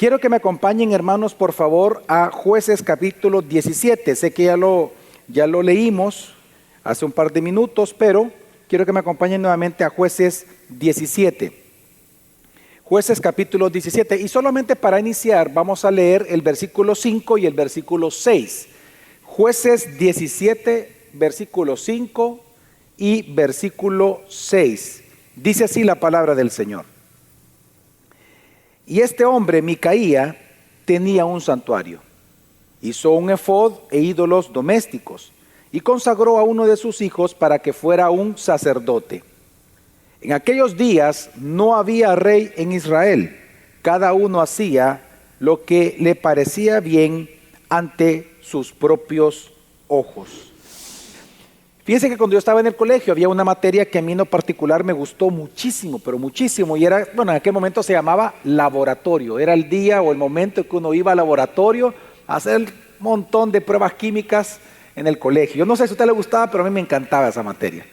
Quiero que me acompañen, hermanos, por favor, a Jueces capítulo 17. Sé que ya lo leímos hace un par de minutos, pero quiero que me acompañen nuevamente a Jueces 17. Jueces capítulo 17. Y solamente para iniciar vamos a leer el versículo 5 y el versículo 6. Jueces 17, versículo 5 y versículo 6. Dice así la palabra del Señor. Y este hombre, Micaía, tenía un santuario. Hizo un efod e ídolos domésticos y consagró a uno de sus hijos para que fuera un sacerdote. En aquellos días no había rey en Israel. Cada uno hacía lo que le parecía bien ante sus propios ojos. Fíjense que cuando yo estaba en el colegio había una materia que a mí en lo particular me gustó muchísimo, pero muchísimo, y era, bueno, en aquel momento se llamaba laboratorio. Era el día o el momento que uno iba al laboratorio a hacer un montón de pruebas químicas en el colegio. Yo no sé si a usted le gustaba, pero a mí me encantaba esa materia.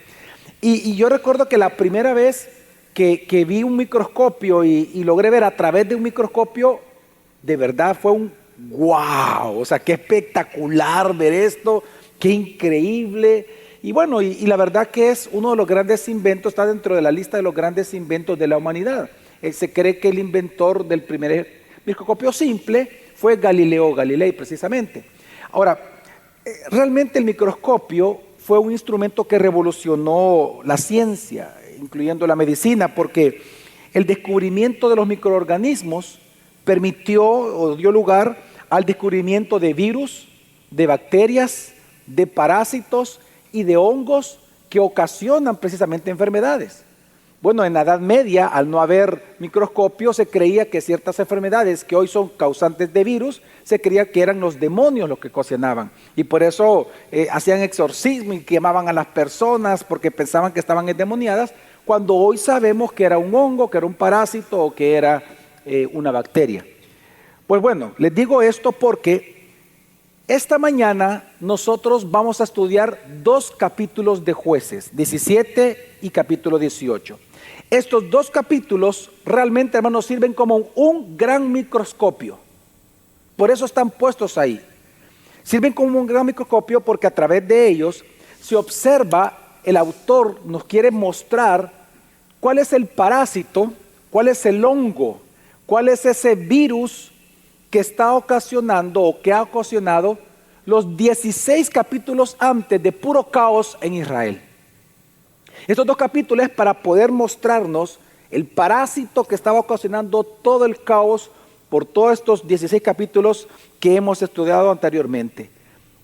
Y yo recuerdo que la primera vez que vi un microscopio y logré ver a través de un microscopio, de verdad fue un wow, o sea, qué espectacular ver esto, qué increíble. Y bueno, y la verdad que es uno de los grandes inventos, está dentro de la lista de los grandes inventos de la humanidad. Se cree que el inventor del primer microscopio simple fue Galileo Galilei, precisamente. Ahora, realmente el microscopio fue un instrumento que revolucionó la ciencia, incluyendo la medicina, porque el descubrimiento de los microorganismos permitió o dio lugar al descubrimiento de virus, de bacterias, de parásitos y de hongos que ocasionan precisamente enfermedades. Bueno, en la Edad Media, al no haber microscopio, se creía que ciertas enfermedades que hoy son causantes de virus, se creía que eran los demonios los que ocasionaban. Y por eso hacían exorcismo y quemaban a las personas porque pensaban que estaban endemoniadas, cuando hoy sabemos que era un hongo, que era un parásito o que era una bacteria. Pues bueno, les digo esto porque esta mañana nosotros vamos a estudiar 2 capítulos de Jueces, 17 y capítulo 18. Estos 2 capítulos realmente, hermanos, sirven como un gran microscopio. Por eso están puestos ahí. Sirven como un gran microscopio porque a través de ellos se observa, el autor nos quiere mostrar cuál es el parásito, cuál es el hongo, cuál es ese virus que está ocasionando o que ha ocasionado los 16 capítulos antes de puro caos en Israel. Estos 2 capítulos es para poder mostrarnos el parásito que estaba ocasionando todo el caos por todos estos 16 capítulos que hemos estudiado anteriormente.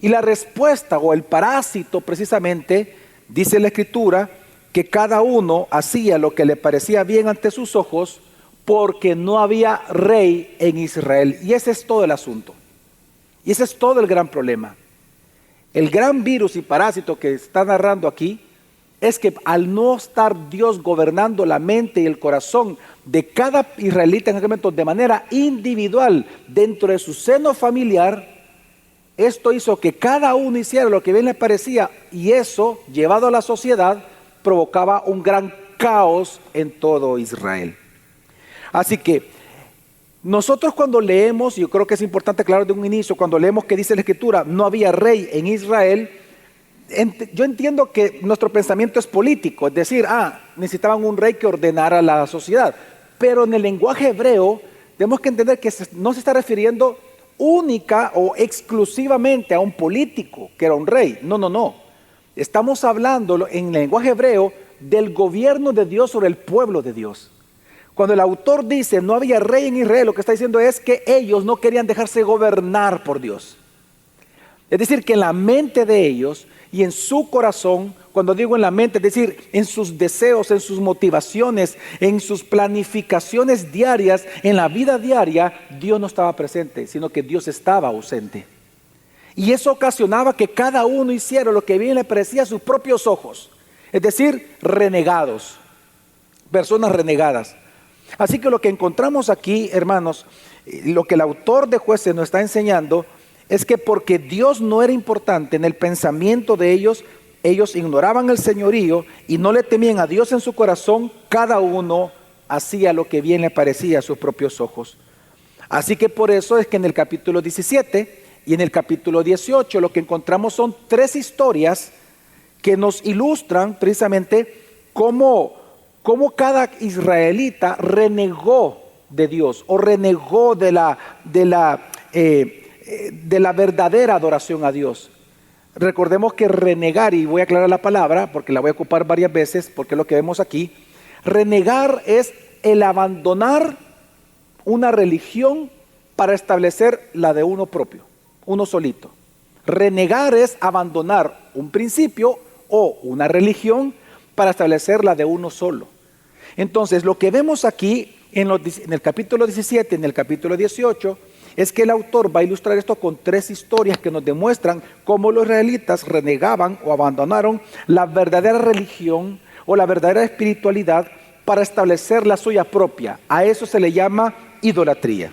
Y la respuesta o el parásito precisamente, dice la Escritura, que cada uno hacía lo que le parecía bien ante sus ojos, porque no había rey en Israel. Y ese es todo el asunto. Y ese es todo el gran problema. El gran virus y parásito que está narrando aquí es que al no estar Dios gobernando la mente y el corazón de cada israelita en aquel momento de manera individual dentro de su seno familiar, esto hizo que cada uno hiciera lo que bien le parecía, y eso, llevado a la sociedad, provocaba un gran caos en todo Israel. Así que nosotros cuando leemos, y yo creo que es importante aclarar de un inicio, cuando leemos que dice la Escritura, no había rey en Israel, yo entiendo que nuestro pensamiento es político, es decir, necesitaban un rey que ordenara la sociedad. Pero en el lenguaje hebreo tenemos que entender que no se está refiriendo única o exclusivamente a un político que era un rey. No. Estamos hablando en el lenguaje hebreo del gobierno de Dios sobre el pueblo de Dios. Cuando el autor dice no había rey en Israel, lo que está diciendo es que ellos no querían dejarse gobernar por Dios. Es decir, que en la mente de ellos y en su corazón, cuando digo en la mente, es decir, en sus deseos, en sus motivaciones, en sus planificaciones diarias, en la vida diaria, Dios no estaba presente, sino que Dios estaba ausente. Y eso ocasionaba que cada uno hiciera lo que bien le parecía a sus propios ojos. Es decir, renegados, personas renegadas. Así que lo que encontramos aquí, hermanos, lo que el autor de Jueces nos está enseñando es que porque Dios no era importante en el pensamiento de ellos, ellos ignoraban el señorío y no le temían a Dios en su corazón, cada uno hacía lo que bien le parecía a sus propios ojos. Así que por eso es que en el capítulo 17 y en el capítulo 18 lo que encontramos son tres historias que nos ilustran precisamente cómo cada israelita renegó de Dios o renegó de la verdadera adoración a Dios. Recordemos que renegar, y voy a aclarar la palabra porque la voy a ocupar varias veces porque es lo que vemos aquí. Renegar es el abandonar una religión para establecer la de uno propio, uno solito. Renegar es abandonar un principio o una religión para establecer la de uno solo. Entonces, lo que vemos aquí en el capítulo 17, en el capítulo 18, es que el autor va a ilustrar esto con tres historias que nos demuestran cómo los israelitas renegaban o abandonaron la verdadera religión o la verdadera espiritualidad para establecer la suya propia. A eso se le llama idolatría.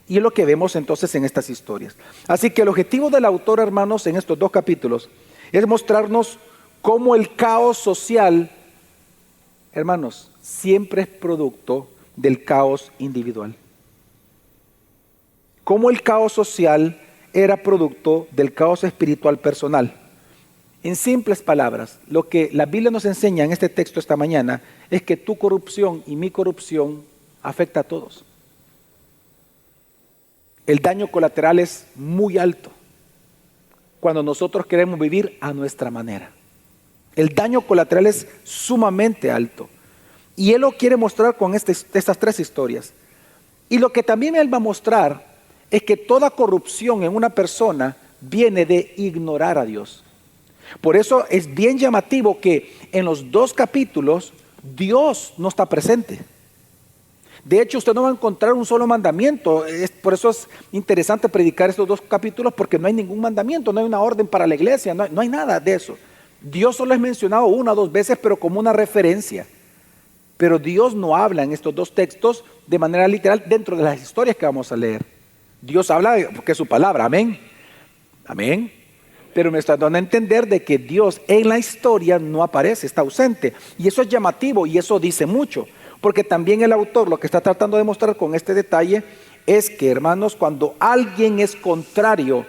Y es lo que vemos entonces en estas historias. Así que el objetivo del autor, hermanos, en estos dos capítulos es mostrarnos cómo el caos social, hermanos, siempre es producto del caos individual. Cómo el caos social era producto del caos espiritual personal. En simples palabras, lo que la Biblia nos enseña en este texto esta mañana es que tu corrupción y mi corrupción afecta a todos. El daño colateral es muy alto cuando nosotros queremos vivir a nuestra manera. El daño colateral es sumamente alto. Y Él lo quiere mostrar con estas tres historias. Y lo que también Él va a mostrar es que toda corrupción en una persona viene de ignorar a Dios. Por eso es bien llamativo que en los dos capítulos Dios no está presente. De hecho, usted no va a encontrar un solo mandamiento. Por eso es interesante predicar estos dos capítulos, porque no hay ningún mandamiento, no hay una orden para la iglesia, no hay nada de eso. Dios solo es mencionado una o dos veces, pero como una referencia. Pero Dios no habla en estos dos textos de manera literal dentro de las historias que vamos a leer. Dios habla porque es su palabra, amén. Amén. Pero me está dando a entender de que Dios en la historia no aparece, está ausente. Y eso es llamativo y eso dice mucho. Porque también el autor lo que está tratando de mostrar con este detalle es que, hermanos, cuando alguien es contrario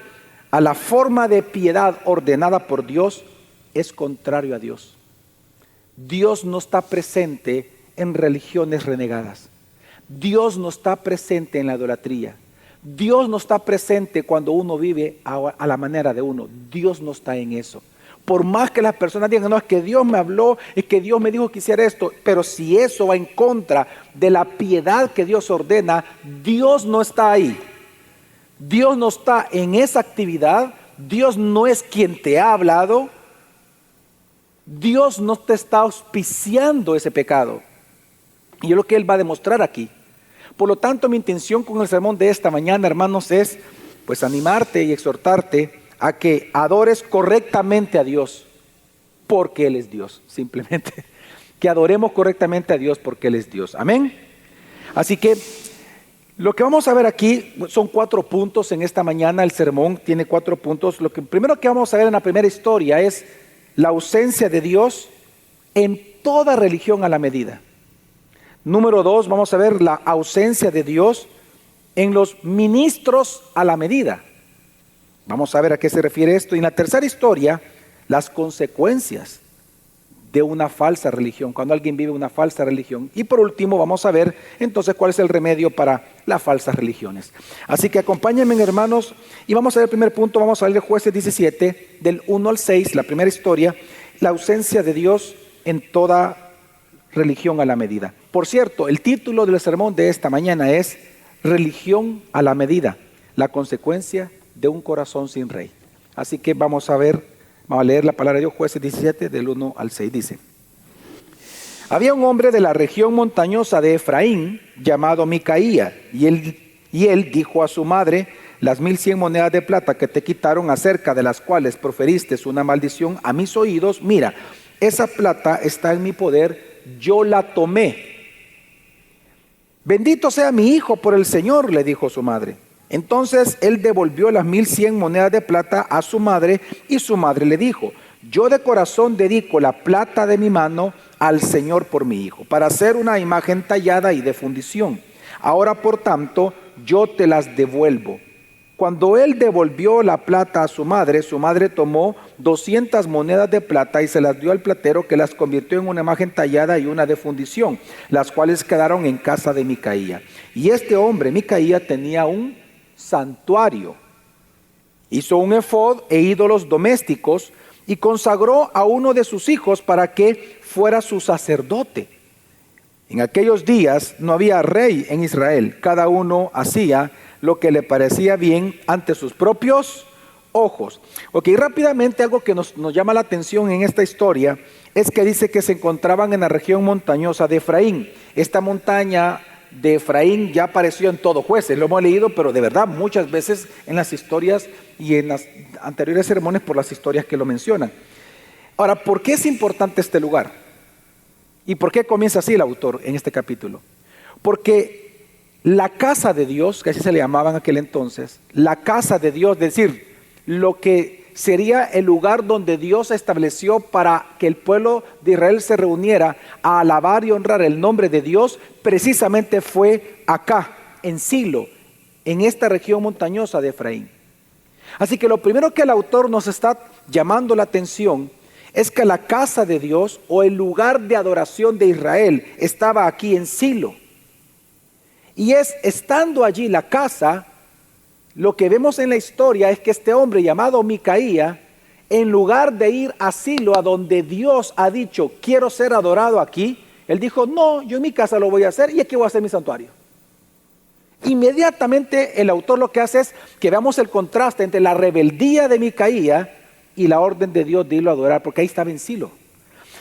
a la forma de piedad ordenada por Dios, es contrario a Dios. Dios no está presente en religiones renegadas. Dios no está presente en la idolatría. Dios no está presente cuando uno vive a la manera de uno. Dios no está en eso. Por más que las personas digan, no, es que Dios me habló, es que Dios me dijo que hiciera esto, pero si eso va en contra de la piedad que Dios ordena, Dios no está ahí. Dios no está en esa actividad, Dios no es quien te ha hablado, Dios no te está auspiciando ese pecado. Y es lo que Él va a demostrar aquí. Por lo tanto, mi intención con el sermón de esta mañana, hermanos, es pues animarte y exhortarte a que adores correctamente a Dios, porque Él es Dios, simplemente. Que adoremos correctamente a Dios porque Él es Dios. Amén. Así que lo que vamos a ver aquí son 4 puntos en esta mañana. El sermón tiene 4 puntos. Lo que primero que vamos a ver en la primera historia es la ausencia de Dios en toda religión a la medida. Número 2, vamos a ver la ausencia de Dios en los ministros a la medida. Vamos a ver a qué se refiere esto. Y en la tercera historia, las consecuencias de una falsa religión, cuando alguien vive una falsa religión. Y por último, vamos a ver entonces cuál es el remedio para las falsas religiones. Así que acompáñenme, hermanos, y vamos a ver el primer punto. Vamos a ver de Jueces 17, del 1 al 6, la primera historia, la ausencia de Dios en toda religión a la medida. Por cierto, el título del sermón de esta mañana es Religión a la medida, la consecuencia de un corazón sin rey. Así que vamos a leer la palabra de Dios, Jueces 17, del 1 al 6, dice: Había un hombre de la región montañosa de Efraín, llamado Micaía, y él dijo a su madre: las 1100 monedas de plata que te quitaron, acerca de las cuales proferiste una maldición a mis oídos, mira, esa plata está en mi poder, yo la tomé. Bendito sea mi hijo por el Señor, le dijo su madre. Entonces él devolvió las 1100 monedas de plata a su madre, y su madre le dijo: yo de corazón dedico la plata de mi mano al Señor por mi hijo, para hacer una imagen tallada y de fundición. Ahora por tanto, yo te las devuelvo. Cuando él devolvió la plata a su madre tomó 200 monedas de plata y se las dio al platero, que las convirtió en una imagen tallada y una de fundición, las cuales quedaron en casa de Micaía. Y este hombre, Micaía, tenía un santuario. Hizo un efod e ídolos domésticos y consagró a uno de sus hijos para que fuera su sacerdote. En aquellos días no había rey en Israel. Cada uno hacía lo que le parecía bien ante sus propios ojos. Ok, rápidamente algo que nos llama la atención en esta historia es que dice que se encontraban en la región montañosa de Efraín. Esta montaña de Efraín ya apareció en todo Jueces, lo hemos leído, pero de verdad muchas veces en las historias y en las anteriores sermones por las historias que lo mencionan. Ahora, ¿por qué es importante este lugar? ¿Y por qué comienza así el autor en este capítulo? Porque la casa de Dios, que así se le llamaba en aquel entonces, la casa de Dios, es decir, lo que sería el lugar donde Dios estableció para que el pueblo de Israel se reuniera a alabar y honrar el nombre de Dios, precisamente fue acá, en Silo, en esta región montañosa de Efraín. Así que lo primero que el autor nos está llamando la atención es que la casa de Dios o el lugar de adoración de Israel estaba aquí en Silo. Y es estando allí la casa, lo que vemos en la historia es que este hombre llamado Micaía, en lugar de ir a Silo, a donde Dios ha dicho, quiero ser adorado aquí, él dijo, no, yo en mi casa lo voy a hacer y aquí voy a hacer mi santuario. Inmediatamente el autor lo que hace es que veamos el contraste entre la rebeldía de Micaía y la orden de Dios de irlo a adorar, porque ahí estaba en Silo.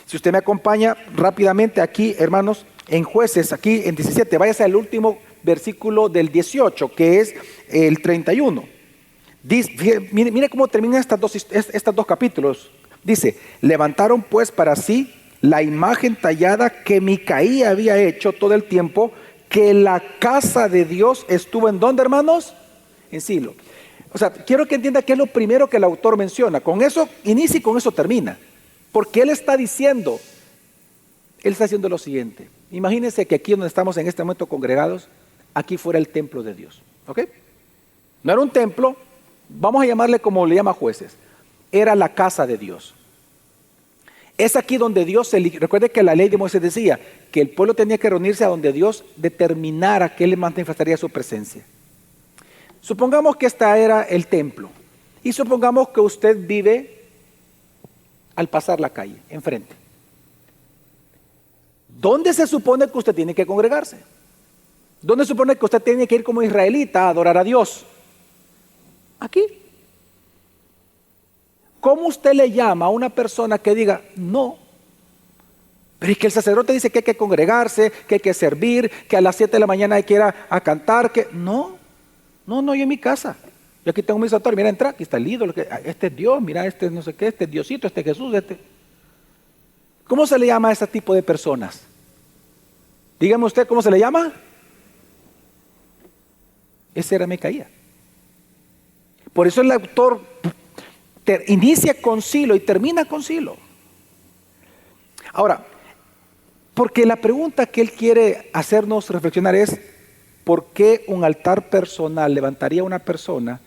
Si usted me acompaña rápidamente aquí, hermanos, en Jueces, aquí en 17, váyase al último versículo del 18, que es el 31. Dice, mire cómo terminan estos dos capítulos. Dice, levantaron pues para sí la imagen tallada que Micaía había hecho todo el tiempo que la casa de Dios estuvo ¿en dónde, hermanos? En Silo. O sea, quiero que entienda que es lo primero que el autor menciona. Con eso inicia y con eso termina. Porque él está diciendo, él está haciendo lo siguiente. Imagínense que aquí donde estamos en este momento congregados, aquí fuera el templo de Dios. ¿Ok? No era un templo, vamos a llamarle como le llama Jueces. Era la casa de Dios. Es aquí donde Dios recuerde que la ley de Moisés decía que el pueblo tenía que reunirse a donde Dios determinara que él manifestaría su presencia. Supongamos que esta era el templo. Y supongamos que usted vive al pasar la calle, enfrente. ¿Dónde se supone que usted tiene que congregarse? ¿Dónde se supone que usted tiene que ir como israelita a adorar a Dios? Aquí. ¿Cómo usted le llama a una persona que diga, no? Pero es que el sacerdote dice que hay que congregarse, que hay que servir, que a las 7 de la mañana hay que ir a cantar, que no, yo en mi casa. Yo aquí tengo mi santuario, mira, entra, aquí está el ídolo, este es Dios, mira, este no sé qué, este es Diosito, este es Jesús, este. ¿Cómo se le llama a este tipo de personas? Dígame usted, ¿cómo se le llama? Ese era Micaía. Por eso el autor inicia con Silo y termina con Silo. Ahora, porque la pregunta que él quiere hacernos reflexionar es, ¿por qué un altar personal levantaría una persona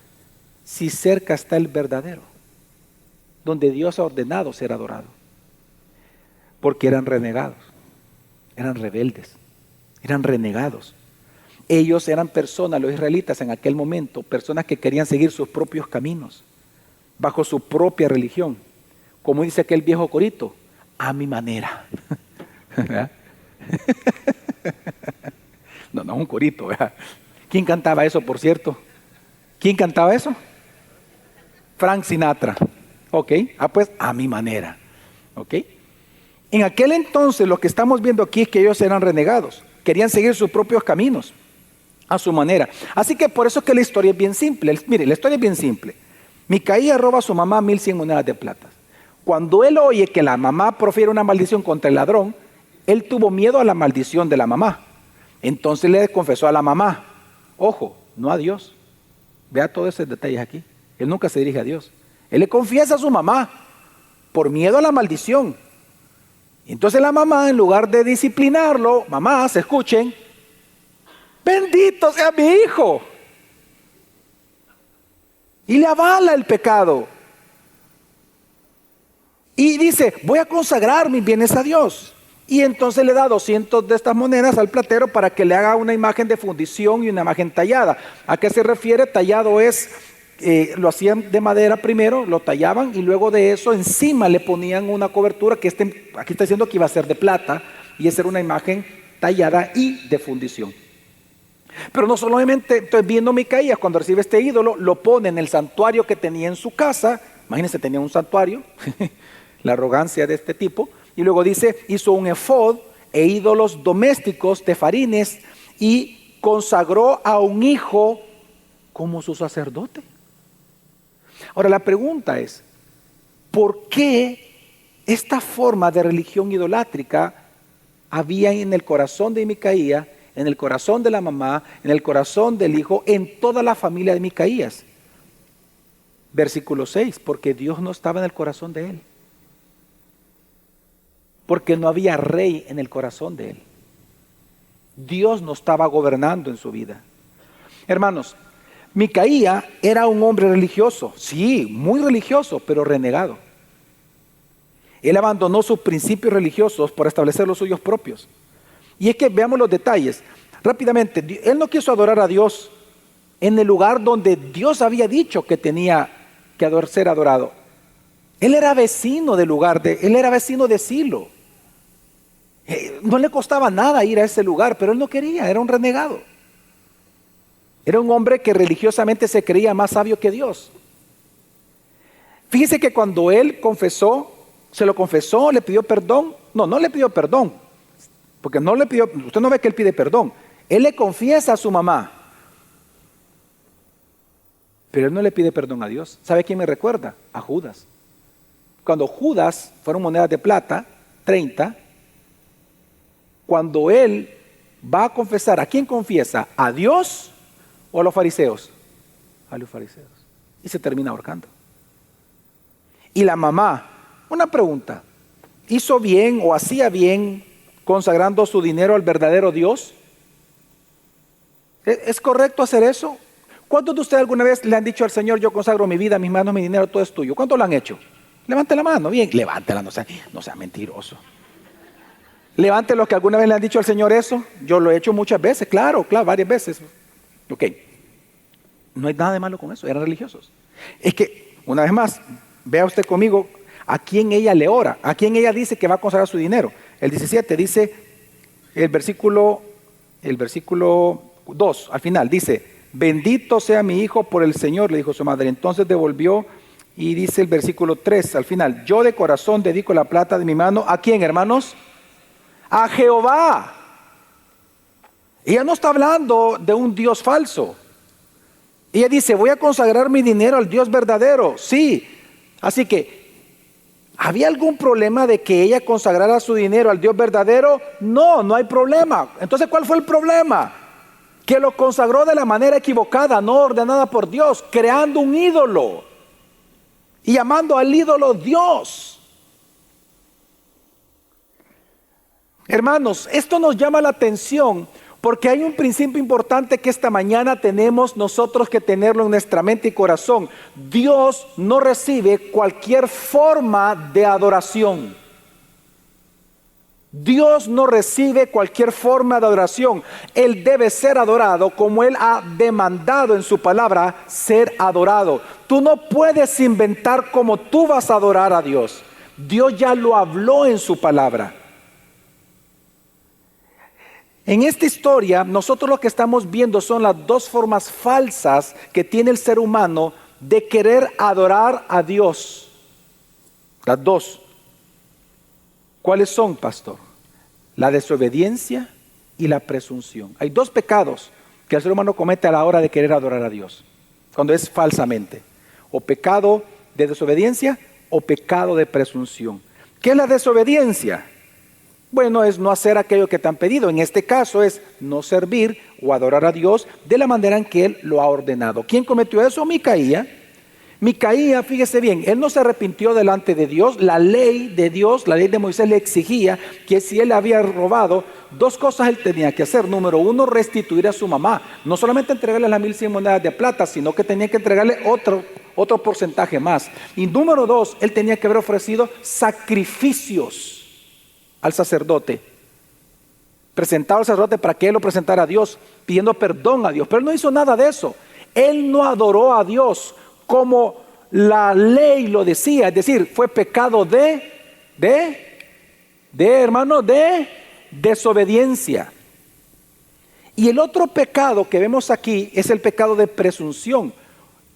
si cerca está el verdadero, donde Dios ha ordenado ser adorado? Porque eran renegados, eran rebeldes, eran renegados. Ellos eran personas, los israelitas en aquel momento, personas que querían seguir sus propios caminos, bajo su propia religión. Como dice aquel viejo corito, a mi manera. No, es un corito, ¿verdad? ¿Quién cantaba eso, por cierto? ¿Quién cantaba eso? Frank Sinatra. Ok, pues a mi manera. Ok. En aquel entonces lo que estamos viendo aquí es que ellos eran renegados, querían seguir sus propios caminos, a su manera. Así que por eso es que la historia es bien simple. Mire, la historia es bien simple. Micaía roba a su mamá 1100 monedas de plata. Cuando él oye que la mamá profiere una maldición contra el ladrón, él tuvo miedo a la maldición de la mamá. Entonces le confesó a la mamá. Ojo, no a Dios. Vea todos esos detalles aquí. Él nunca se dirige a Dios. Él le confiesa a su mamá por miedo a la maldición. Entonces la mamá, en lugar de disciplinarlo, mamás, escuchen, bendito sea mi hijo. Y le avala el pecado. Y dice, voy a consagrar mis bienes a Dios. Y entonces le da 200 de estas monedas al platero para que le haga una imagen de fundición y una imagen tallada. ¿A qué se refiere? Tallado es, lo hacían de madera primero, lo tallaban y luego de eso encima le ponían una cobertura que aquí está diciendo que iba a ser de plata, y esa era una imagen tallada y de fundición. Pero no solamente, entonces viendo Micaías cuando recibe este ídolo, lo pone en el santuario que tenía en su casa. Imagínense, tenía un santuario, la arrogancia de este tipo. Y luego dice, hizo un efod e ídolos domésticos, tefarines, y consagró a un hijo como su sacerdote. Ahora la pregunta es, ¿por qué esta forma de religión idolátrica había en el corazón de Micaías, en el corazón de la mamá, en el corazón del hijo, en toda la familia de Micaías? Versículo 6, porque Dios no estaba en el corazón de él. Porque no había rey en el corazón de él. Dios no estaba gobernando en su vida. Hermanos, Micaías era un hombre religioso, sí, muy religioso, pero renegado. Él abandonó sus principios religiosos por establecer los suyos propios. Y es que veamos los detalles. Rápidamente, él no quiso adorar a Dios en el lugar donde Dios había dicho que tenía que ser adorado. Él era vecino del lugar, él era vecino de Silo. No le costaba nada ir a ese lugar, pero él no quería, era un renegado. Era un hombre que religiosamente se creía más sabio que Dios. Fíjese que cuando él confesó, se lo confesó, le pidió perdón. No le pidió perdón, porque no le pidió, usted no ve que él pide perdón. Él le confiesa a su mamá, pero él no le pide perdón a Dios. ¿Sabe a quién me recuerda? A Judas. Cuando Judas, fueron monedas de plata, 30, cuando él va a confesar, ¿a quién confiesa? ¿A Dios o a los fariseos? A los fariseos. Y se termina ahorcando. Y la mamá, una pregunta, ¿hizo bien o hacía bien consagrando su dinero al verdadero Dios? ¿Es correcto hacer eso? ¿Cuántos de ustedes alguna vez le han dicho al Señor, yo consagro mi vida, mis manos, mi dinero, todo es tuyo? ¿Cuántos lo han hecho? Levante la mano, bien, levántela, no sea mentiroso. Levante los que alguna vez le han dicho al Señor eso. Yo lo he hecho muchas veces, claro, varias veces. Ok, no hay nada de malo con eso, eran religiosos. Es que, una vez más, vea usted conmigo a quién ella le ora, a quién ella dice que va a consagrar su dinero. El 17 dice, el versículo 2, al final, dice, bendito sea mi hijo por el Señor, le dijo su madre. Entonces devolvió y dice el versículo 3, al final, yo de corazón dedico la plata de mi mano. ¿A quién, hermanos? A Jehová. Ella no está hablando de un Dios falso. Ella dice, voy a consagrar mi dinero al Dios verdadero. Sí. Así que, ¿había algún problema de que ella consagrara su dinero al Dios verdadero? No hay problema. Entonces, ¿cuál fue el problema? Que lo consagró de la manera equivocada, no ordenada por Dios, creando un ídolo y llamando al ídolo Dios. Hermanos, esto nos llama la atención porque hay un principio importante que esta mañana tenemos nosotros que tenerlo en nuestra mente y corazón. Dios no recibe cualquier forma de adoración. Dios no recibe cualquier forma de adoración. Él debe ser adorado como Él ha demandado en su palabra ser adorado. Tú no puedes inventar cómo tú vas a adorar a Dios. Dios ya lo habló en su palabra. En esta historia, nosotros lo que estamos viendo son las dos formas falsas que tiene el ser humano de querer adorar a Dios. Las dos. ¿Cuáles son, pastor? La desobediencia y la presunción. Hay dos pecados que el ser humano comete a la hora de querer adorar a Dios, cuando es falsamente. O pecado de desobediencia o pecado de presunción. ¿Qué es la desobediencia? Bueno, es no hacer aquello que te han pedido. En este caso es no servir o adorar a Dios de la manera en que Él lo ha ordenado. ¿Quién cometió eso? Micaías. Micaías, fíjese bien, él no se arrepintió delante de Dios. La ley de Dios, la ley de Moisés le exigía que si él había robado, dos cosas él tenía que hacer. Número uno, restituir a su mamá. No solamente entregarle las 1100 monedas de plata, sino que tenía que entregarle otro porcentaje más. Y número dos, él tenía que haber ofrecido sacrificios al sacerdote. Presentado al sacerdote para que él lo presentara a Dios, pidiendo perdón a Dios. Pero él no hizo nada de eso. Él no adoró a Dios como la ley lo decía, es decir, fue pecado de desobediencia. Y el otro pecado que vemos aquí es el pecado de presunción.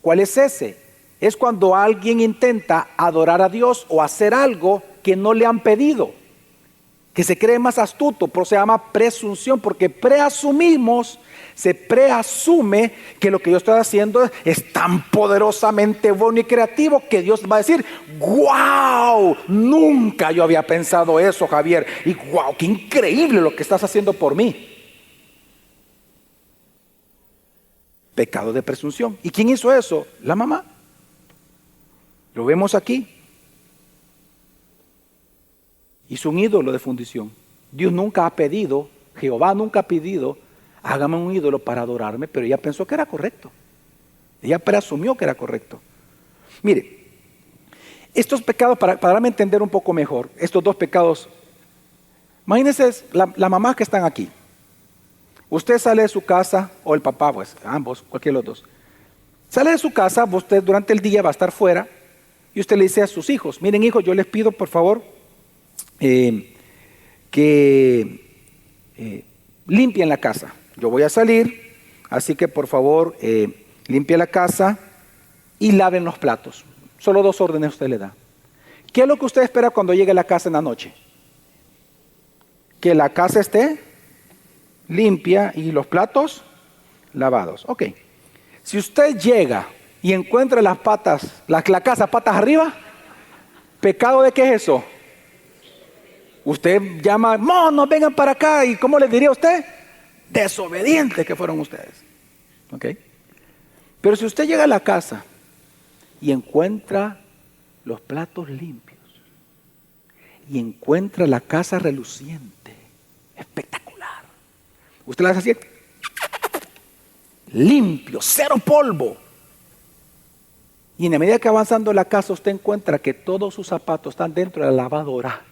¿Cuál es ese? Es cuando alguien intenta adorar a Dios o hacer algo que no le han pedido, que se cree más astuto, pero se llama presunción, porque se preasume que lo que yo estoy haciendo es tan poderosamente bueno y creativo que Dios va a decir: ¡wow! Nunca yo había pensado eso, Javier, y ¡wow! ¡Qué increíble lo que estás haciendo por mí! Pecado de presunción. ¿Y quién hizo eso? La mamá. Lo vemos aquí. Hizo un ídolo de fundición. Dios nunca ha pedido, Jehová nunca ha pedido: hágame un ídolo para adorarme, pero ella pensó que era correcto. Ella preasumió que era correcto. Mire, estos pecados, para darme a entender un poco mejor, estos dos pecados, imagínense la mamá que están aquí. Usted sale de su casa, o el papá, pues ambos, cualquiera de los dos. Sale de su casa, usted durante el día va a estar fuera, y usted le dice a sus hijos: miren, hijos, yo les pido por favor que limpien la casa. Yo voy a salir, así que por favor limpie la casa y laven los platos. Solo dos órdenes usted le da. ¿Qué es lo que usted espera cuando llegue a la casa en la noche? Que la casa esté limpia y los platos lavados. Ok. Si usted llega y encuentra las patas, la casa patas arriba, ¿pecado de qué es eso? Usted llama: monos, vengan para acá. ¿Y cómo les diría usted? Desobedientes que fueron ustedes. ¿Ok? Pero si usted llega a la casa y encuentra los platos limpios y encuentra la casa reluciente, espectacular, usted la hace así: limpio, cero polvo. Y en la medida que avanzando en la casa, usted encuentra que todos sus zapatos están dentro de la lavadora,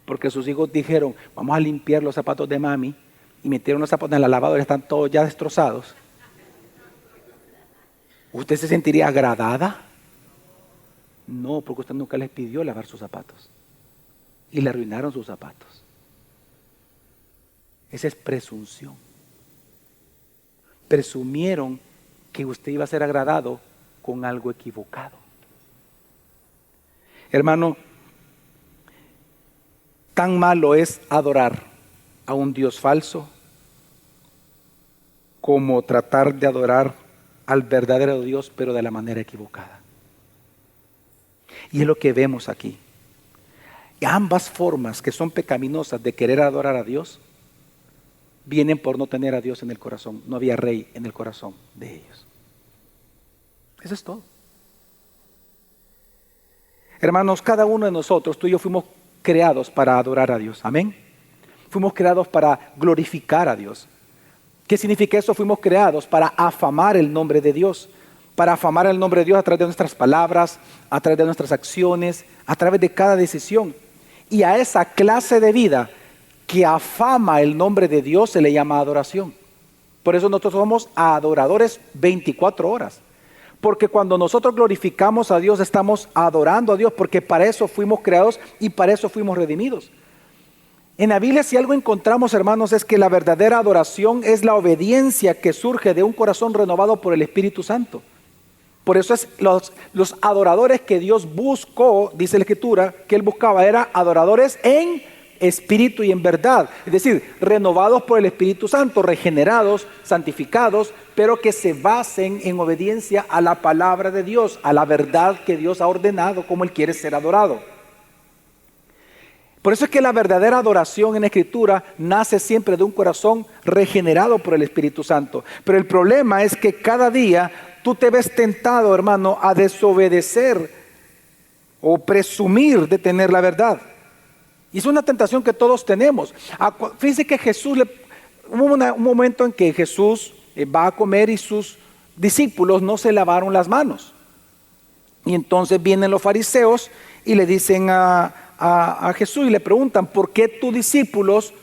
porque sus hijos dijeron: vamos a limpiar los zapatos de mami, y metieron los zapatos en la lavadora y están todos ya destrozados. ¿Usted se sentiría agradada? No, porque usted nunca les pidió lavar sus zapatos y le arruinaron sus zapatos. Esa es presunción. Presumieron que usted iba a ser agradado con algo equivocado. Hermano, tan malo es adorar a un Dios falso como tratar de adorar al verdadero Dios, pero de la manera equivocada. Y es lo que vemos aquí. Ambas formas que son pecaminosas de querer adorar a Dios vienen por no tener a Dios en el corazón. No había rey en el corazón de ellos. Eso es todo. Hermanos, cada uno de nosotros, tú y yo, fuimos creados para adorar a Dios. Amén. Fuimos creados para glorificar a Dios. ¿Qué significa eso? Fuimos creados para afamar el nombre de Dios. Para afamar el nombre de Dios a través de nuestras palabras, a través de nuestras acciones, a través de cada decisión. Y a esa clase de vida que afama el nombre de Dios se le llama adoración. Por eso nosotros somos adoradores 24 horas. Porque cuando nosotros glorificamos a Dios, estamos adorando a Dios, porque para eso fuimos creados y para eso fuimos redimidos. En la Biblia, si algo encontramos, hermanos, es que la verdadera adoración es la obediencia que surge de un corazón renovado por el Espíritu Santo. Por eso es los adoradores que Dios buscó, dice la Escritura, que Él buscaba, eran adoradores en espíritu y en verdad. Es decir, renovados por el Espíritu Santo, regenerados, santificados, pero que se basen en obediencia a la palabra de Dios, a la verdad que Dios ha ordenado como Él quiere ser adorado. Por eso es que la verdadera adoración en la Escritura nace siempre de un corazón regenerado por el Espíritu Santo. Pero el problema es que cada día tú te ves tentado, hermano, a desobedecer o presumir de tener la verdad. Y es una tentación que todos tenemos. Fíjense que hubo un momento en que Jesús va a comer y sus discípulos no se lavaron las manos. Y entonces vienen los fariseos y le dicen a Jesús y le preguntan: ¿por qué tus discípulos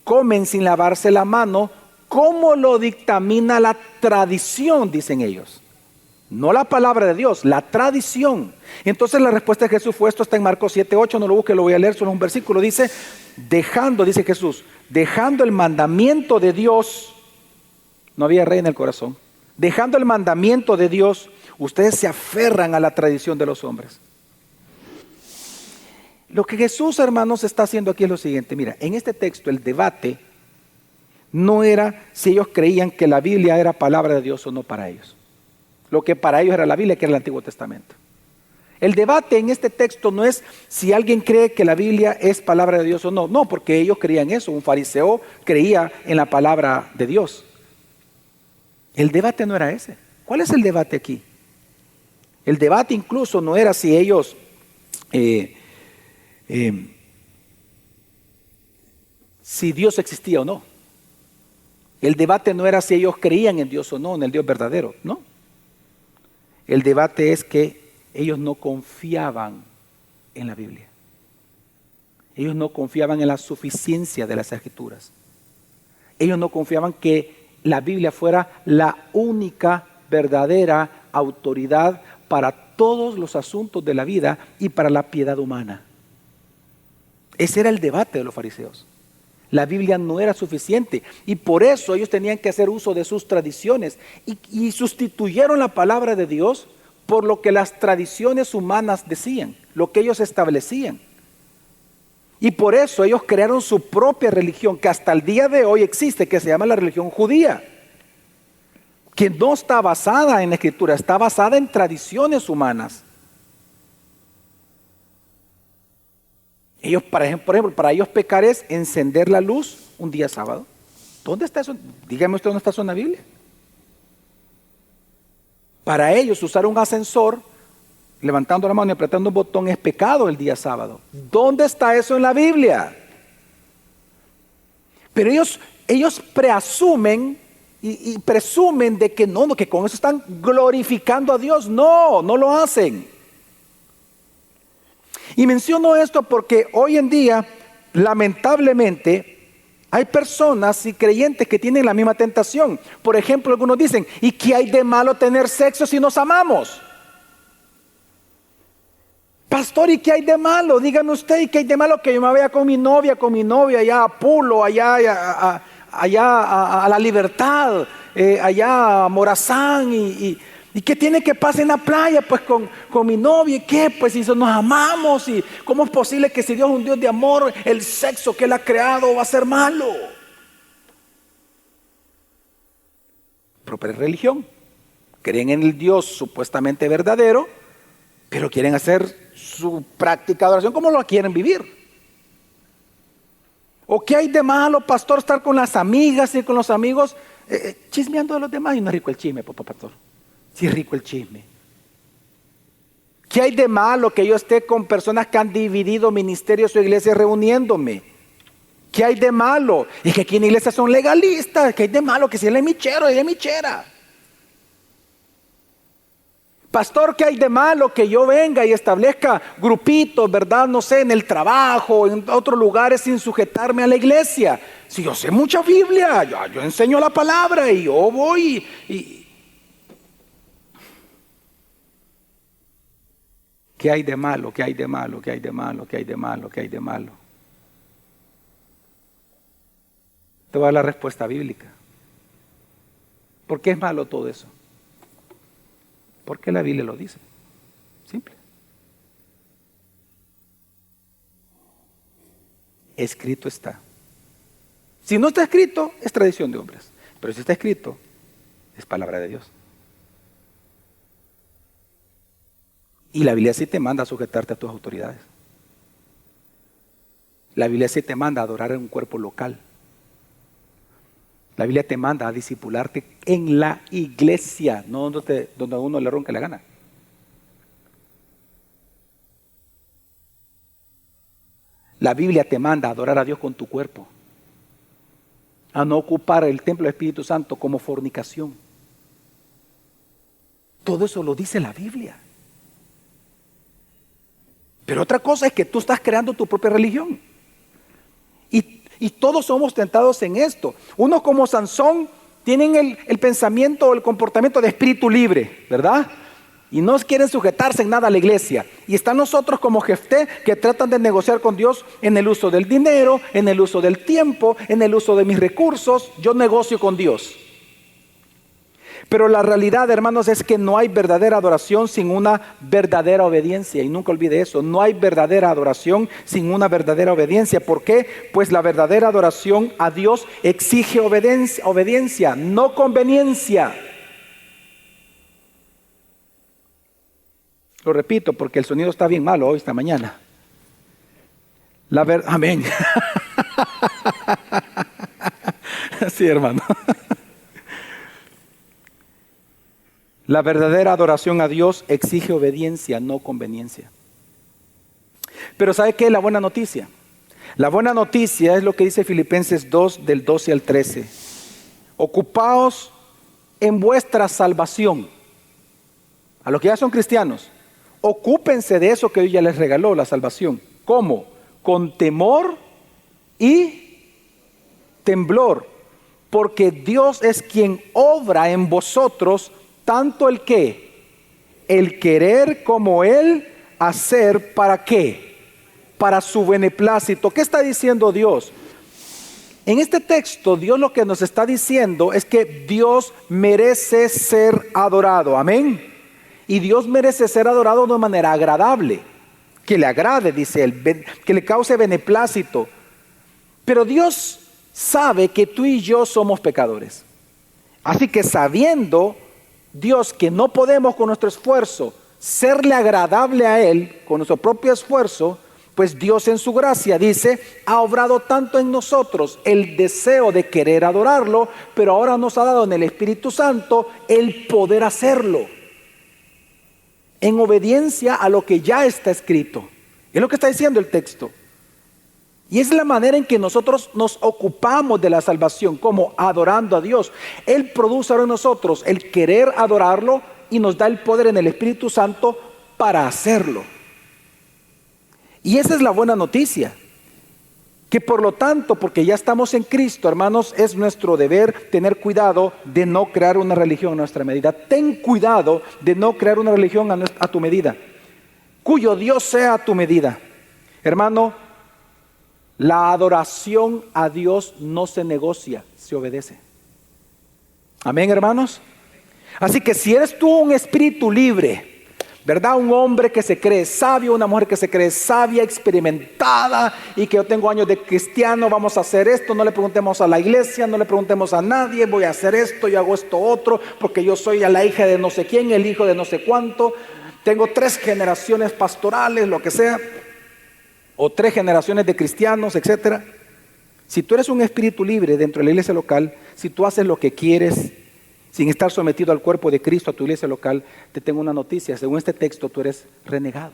comen sin lavarse la mano? ¿Cómo lo dictamina la tradición? Dicen ellos. No la palabra de Dios, la tradición. Entonces la respuesta de Jesús fue, esto está en Marcos 7:8, no lo busque, lo voy a leer, solo un versículo. Dice Jesús, dejando el mandamiento de Dios, no había rey en el corazón, dejando el mandamiento de Dios, ustedes se aferran a la tradición de los hombres. Lo que Jesús, hermanos, está haciendo aquí es lo siguiente. Mira, en este texto el debate no era si ellos creían que la Biblia era palabra de Dios o no para ellos. Lo que para ellos era la Biblia, que era el Antiguo Testamento. El debate en este texto no es si alguien cree que la Biblia es palabra de Dios o no. No, porque ellos creían eso. Un fariseo creía en la palabra de Dios. El debate no era ese. ¿Cuál es el debate aquí? El debate incluso no era si ellos si Dios existía o no. El debate no era si ellos creían en Dios o no, en el Dios verdadero, no. El debate es que ellos no confiaban en la Biblia. Ellos no confiaban en la suficiencia de las Escrituras. Ellos no confiaban que la Biblia fuera la única verdadera autoridad para todos los asuntos de la vida y para la piedad humana. Ese era el debate de los fariseos. La Biblia no era suficiente y por eso ellos tenían que hacer uso de sus tradiciones y sustituyeron la palabra de Dios por lo que las tradiciones humanas decían, lo que ellos establecían. Y por eso ellos crearon su propia religión, que hasta el día de hoy existe, que se llama la religión judía, que no está basada en la Escritura, está basada en tradiciones humanas. Ellos, por ejemplo, para ellos pecar es encender la luz un día sábado. ¿Dónde está eso? Dígame usted dónde está eso en la Biblia. Para ellos usar un ascensor, levantando la mano y apretando un botón, es pecado el día sábado. ¿Dónde está eso en la Biblia? Pero ellos preasumen y presumen de que no, que con eso están glorificando a Dios. No, no lo hacen. Y menciono esto porque hoy en día, lamentablemente, hay personas y creyentes que tienen la misma tentación. Por ejemplo, algunos dicen, ¿y qué hay de malo tener sexo si nos amamos? Pastor, ¿y qué hay de malo? Dígame usted, ¿y qué hay de malo que yo me vaya con mi novia allá a Pulo, allá a La Libertad, allá a Morazán ¿Y qué tiene que pasar en la playa? Pues con mi novia, ¿y qué? Pues si nos amamos, ¿y cómo es posible que si Dios es un Dios de amor, el sexo que Él ha creado va a ser malo? Pero es religión. Creen en el Dios supuestamente verdadero, pero quieren hacer su práctica de oración como lo quieren vivir. ¿O qué hay de malo, pastor, estar con las amigas y con los amigos chismeando de los demás? Y no es rico el chisme, papá pastor. Sí es rico el chisme. ¿Qué hay de malo que yo esté con personas que han dividido ministerios o iglesias reuniéndome? ¿Qué hay de malo? Es que aquí en la iglesia son legalistas. ¿Qué hay de malo? Que si él es michero, ella es michera. Pastor, ¿qué hay de malo que yo venga y establezca grupitos, verdad? No sé, en el trabajo, en otros lugares sin sujetarme a la iglesia. Si yo sé mucha Biblia, yo enseño la palabra y yo voy y ¿qué hay de malo? ¿Qué hay de malo? ¿Qué hay de malo? ¿Qué hay de malo? ¿Qué hay de malo? Te voy a dar la respuesta bíblica. ¿Por qué es malo todo eso? Porque la Biblia lo dice. Simple. Escrito está. Si no está escrito, es tradición de hombres. Pero si está escrito, es palabra de Dios. Y la Biblia sí te manda a sujetarte a tus autoridades. La Biblia sí te manda a adorar en un cuerpo local. La Biblia te manda a discipularte en la iglesia, no donde a uno le ronque la gana. La Biblia te manda a adorar a Dios con tu cuerpo, a no ocupar el templo del Espíritu Santo como fornicación. Todo eso lo dice la Biblia. Pero otra cosa es que tú estás creando tu propia religión. Y todos somos tentados en esto. Unos como Sansón tienen el pensamiento o el comportamiento de espíritu libre, ¿verdad? Y no quieren sujetarse en nada a la iglesia. Y están nosotros como Jefté que tratan de negociar con Dios en el uso del dinero, en el uso del tiempo, en el uso de mis recursos. Yo negocio con Dios. Pero la realidad, hermanos, es que no hay verdadera adoración sin una verdadera obediencia. Y nunca olvide eso, no hay verdadera adoración sin una verdadera obediencia. ¿Por qué? Pues la verdadera adoración a Dios exige obediencia, no conveniencia. Lo repito porque el sonido está bien malo hoy, esta mañana. Amén. Sí, hermano. La verdadera adoración a Dios exige obediencia, no conveniencia. Pero ¿sabe qué es la buena noticia? La buena noticia es lo que dice Filipenses 2, del 12 al 13. Ocupaos en vuestra salvación. A los que ya son cristianos, ocúpense de eso que Dios ya les regaló, la salvación. ¿Cómo? Con temor y temblor. Porque Dios es quien obra en vosotros tanto el querer como el hacer, ¿para qué? Para su beneplácito. ¿Qué está diciendo Dios? En este texto, Dios lo que nos está diciendo es que Dios merece ser adorado. Amén. Y Dios merece ser adorado de manera agradable. Que le agrade, dice él, que le cause beneplácito. Pero Dios sabe que tú y yo somos pecadores. Así que sabiendo Dios que no podemos con nuestro esfuerzo serle agradable a Él con nuestro propio esfuerzo, pues Dios en su gracia dice, ha obrado tanto en nosotros el deseo de querer adorarlo, pero ahora nos ha dado en el Espíritu Santo el poder hacerlo en obediencia a lo que ya está escrito. Es lo que está diciendo el texto. Y es la manera en que nosotros nos ocupamos de la salvación, como adorando a Dios. Él produce ahora en nosotros el querer adorarlo y nos da el poder en el Espíritu Santo para hacerlo. Y esa es la buena noticia. Que por lo tanto, porque ya estamos en Cristo, hermanos, es nuestro deber tener cuidado de no crear una religión a nuestra medida. Ten cuidado de no crear una religión a tu medida, cuyo Dios sea a tu medida. Hermano, la adoración a Dios no se negocia, se obedece. Amén, hermanos. Así que si eres tú un espíritu libre, ¿verdad? Un hombre que se cree sabio, una mujer que se cree sabia, experimentada, y que yo tengo años de cristiano, vamos a hacer esto, no le preguntemos a la iglesia, no le preguntemos a nadie, voy a hacer esto, yo hago esto otro, porque yo soy a la hija de no sé quién, el hijo de no sé cuánto, tengo 3 generaciones pastorales, lo que sea, o 3 generaciones de cristianos, etcétera. Si tú eres un espíritu libre dentro de la iglesia local, si tú haces lo que quieres, sin estar sometido al cuerpo de Cristo, a tu iglesia local, te tengo una noticia. Según este texto, tú eres renegado.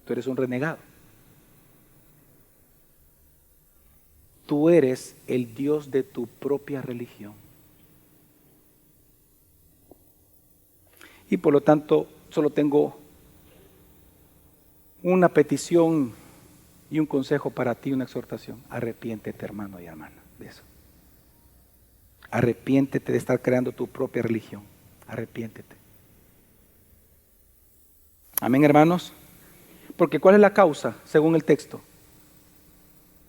Tú eres un renegado. Tú eres el Dios de tu propia religión. Y por lo tanto, solo tengo una petición y un consejo para ti, una exhortación. Arrepiéntete, hermano y hermana, de eso. Arrepiéntete de estar creando tu propia religión. Arrepiéntete. Amén, hermanos. Porque ¿cuál es la causa, según el texto?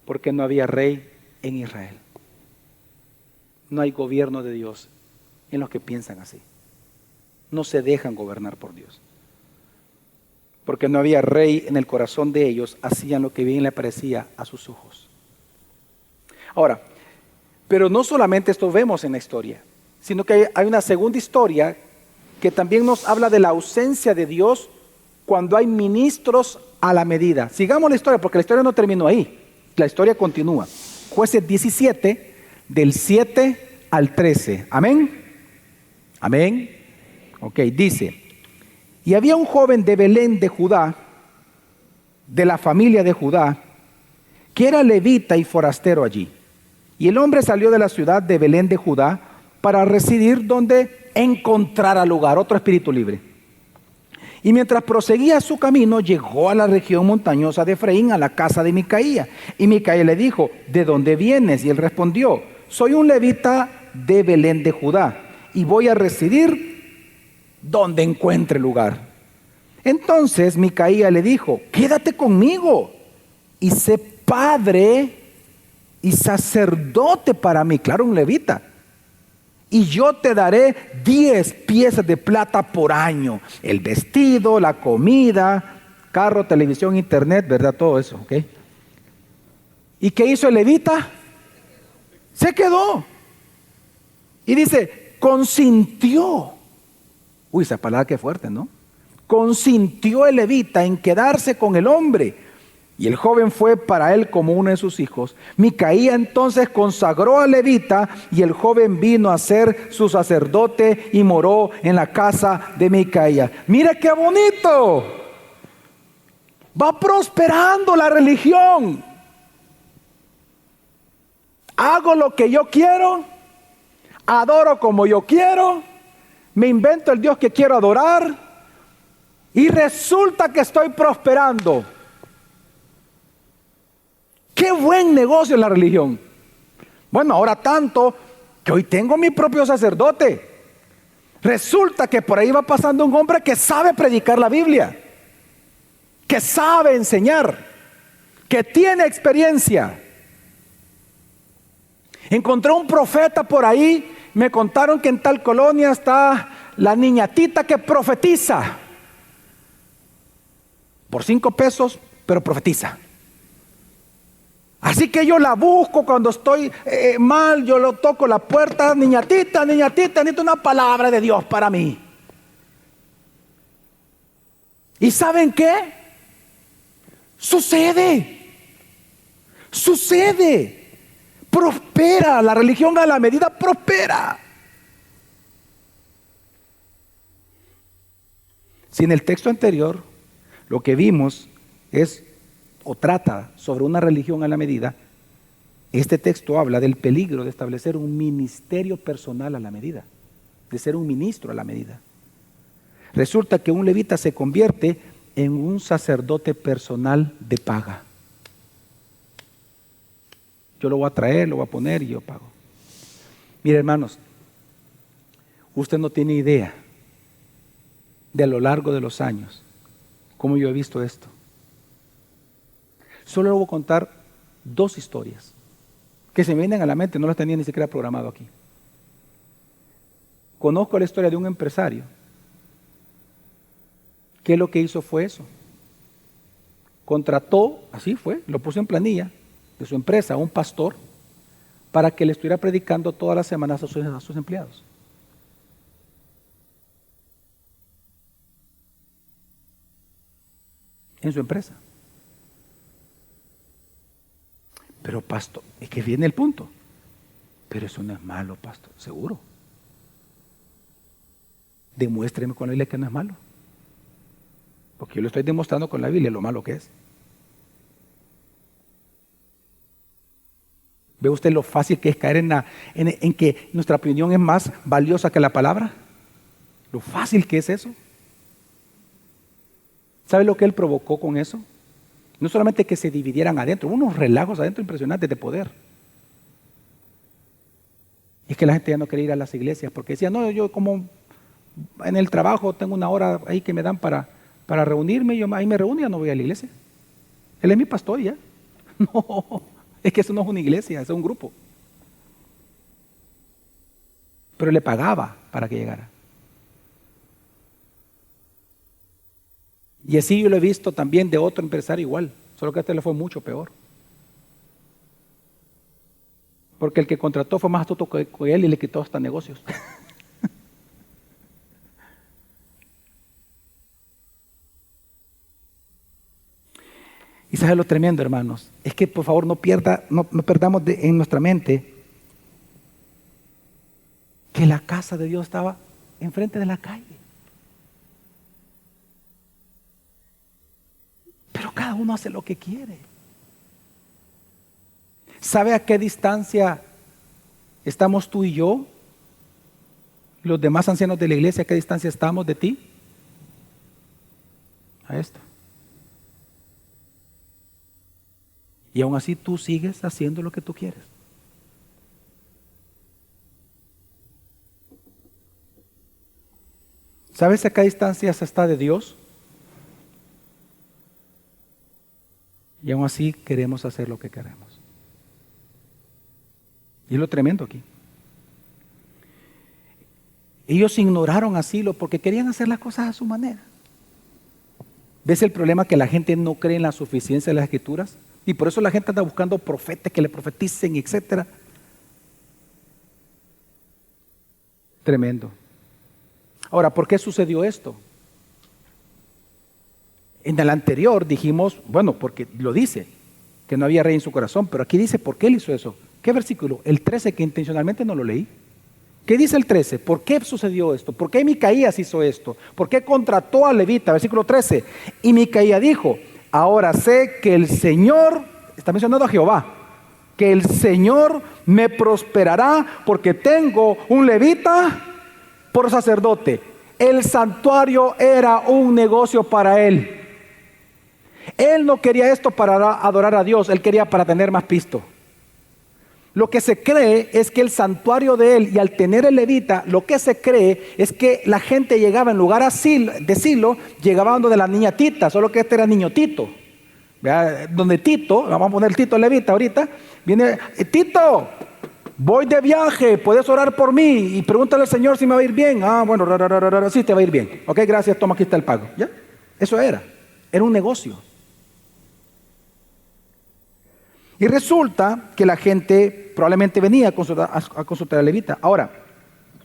Porque no había rey en Israel. No hay gobierno de Dios en los que piensan así. No se dejan gobernar por Dios. Porque no había rey en el corazón de ellos, hacían lo que bien le parecía a sus ojos. Ahora, pero no solamente esto vemos en la historia, sino que hay una segunda historia que también nos habla de la ausencia de Dios cuando hay ministros a la medida. Sigamos la historia, porque la historia no terminó ahí, la historia continúa. Jueces 17, del 7 al 13. Amén. Amén. Ok, dice: y había un joven de Belén de Judá, de la familia de Judá, que era levita y forastero allí. Y el hombre salió de la ciudad de Belén de Judá para residir donde encontrara lugar. Otro espíritu libre. Y mientras proseguía su camino, llegó a la región montañosa de Efraín, a la casa de Micaía. Y Micaía le dijo: ¿de dónde vienes? Y él respondió: soy un levita de Belén de Judá, y voy a residir donde encuentre lugar. Entonces Micaía le dijo: quédate conmigo y sé padre y sacerdote para mí. Claro, un levita. Y yo te daré 10 piezas de plata por año. El vestido, la comida, carro, televisión, internet, ¿verdad? Todo eso, ¿ok? ¿Y qué hizo el levita? Se quedó. Y dice, consintió. Uy, esa palabra qué fuerte, ¿no? Consintió el levita en quedarse con el hombre. Y el joven fue para él como uno de sus hijos. Micaía entonces consagró al levita, y el joven vino a ser su sacerdote y moró en la casa de Micaía. Mira qué bonito. Va prosperando la religión. Hago lo que yo quiero, adoro como yo quiero, me invento el Dios que quiero adorar, y resulta que estoy prosperando. ¡Qué buen negocio es la religión! Bueno, ahora tanto que hoy tengo mi propio sacerdote. Resulta que por ahí va pasando un hombre que sabe predicar la Biblia, que sabe enseñar, que tiene experiencia. Encontré un profeta por ahí, me contaron que en tal colonia está la niñatita que profetiza. Por 5 pesos, pero profetiza. Así que yo la busco cuando estoy mal, yo lo toco la puerta: niñatita, niñatita, necesito una palabra de Dios para mí. ¿Y saben qué? Sucede. Prospera, la religión a la medida prospera. Si en el texto anterior lo que vimos es o trata sobre una religión a la medida, este texto habla del peligro de establecer un ministerio personal a la medida, de ser un ministro a la medida. Resulta que un levita se convierte en un sacerdote personal de paga. Yo lo voy a traer, lo voy a poner y yo pago. Mire, hermanos, usted no tiene idea de a lo largo de los años cómo yo he visto esto. Solo le voy a contar 2 historias que se me vienen a la mente, no las tenía ni siquiera programado aquí. Conozco la historia de un empresario que lo que hizo fue eso. Contrató, así fue, lo puso en planilla de su empresa a un pastor para que le estuviera predicando todas las semanas a sus empleados. En su empresa. Pero pastor, es que viene el punto. Pero eso no es malo, pastor, seguro. Demuéstreme con la Biblia que no es malo. Porque yo lo estoy demostrando con la Biblia lo malo que es. ¿Ve usted lo fácil que es caer en que nuestra opinión es más valiosa que la palabra? Lo fácil que es eso. ¿Sabe lo que él provocó con eso? No solamente que se dividieran adentro, unos relajos adentro impresionantes de poder. Y es que la gente ya no quería ir a las iglesias porque decía, no, yo como en el trabajo tengo una hora ahí que me dan para reunirme, yo ahí me reúno y ya no voy a la iglesia. Él es mi pastor ya. No, es que eso no es una iglesia, eso es un grupo. Pero le pagaba para que llegara. Y así yo lo he visto también de otro empresario igual, solo que a este le fue mucho peor. Porque el que contrató fue más astuto que él y le quitó hasta negocios. Y sabes lo tremendo, hermanos, es que por favor no perdamos en nuestra mente que la casa de Dios estaba enfrente de la calle. Pero cada uno hace lo que quiere. ¿Sabe a qué distancia estamos tú y yo? Los demás ancianos de la iglesia, ¿a qué distancia estamos de ti? A esto. Y aún así tú sigues haciendo lo que tú quieres. ¿Sabes a qué distancia se está de Dios? Y aún así queremos hacer lo que queremos. Y es lo tremendo aquí. Ellos ignoraron a Silo porque querían hacer las cosas a su manera. ¿Ves el problema? Que la gente no cree en la suficiencia de las Escrituras. Y por eso la gente anda buscando profetas que le profeticen, etc. Tremendo. Ahora, ¿por qué sucedió esto? En el anterior dijimos, bueno, porque lo dice, que no había rey en su corazón, pero aquí dice, ¿por qué él hizo eso? ¿Qué versículo? El 13, que intencionalmente no lo leí. ¿Qué dice el 13? ¿Por qué sucedió esto? ¿Por qué Micaías hizo esto? ¿Por qué contrató a levita? Versículo 13. Y Micaías dijo, ahora sé que el Señor, está mencionando a Jehová, que el Señor me prosperará porque tengo un levita por sacerdote. El santuario era un negocio para él. Él no quería esto para adorar a Dios, él quería para tener más pisto. Lo que se cree es que el santuario de él, y al tener el levita, lo que se cree es que la gente llegaba en lugar de Silo, llegaba donde la niña Tita, solo que este era niño Tito. ¿Verdad? Donde Tito, vamos a poner Tito levita ahorita, viene, Tito, voy de viaje, puedes orar por mí y pregúntale al Señor si me va a ir bien. Ah, bueno, sí te va a ir bien. Ok, gracias, toma, aquí está el pago. ¿Ya? Eso era un negocio. Y resulta que la gente probablemente venía a consultar al levita. Ahora,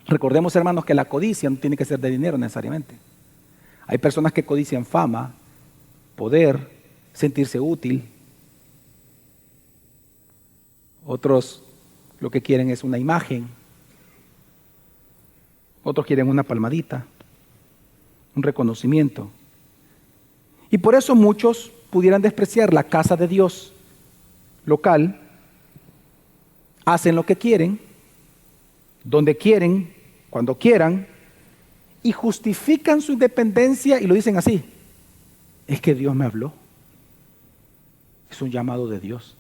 recordemos, hermanos, que la codicia no tiene que ser de dinero necesariamente. Hay personas que codician fama, poder, sentirse útil. Otros lo que quieren es una imagen. Otros quieren una palmadita, un reconocimiento. Y por eso muchos pudieran despreciar la casa de Dios local, hacen lo que quieren, donde quieren, cuando quieran, y justifican su independencia y lo dicen así: es que Dios me habló, es un llamado de Dios.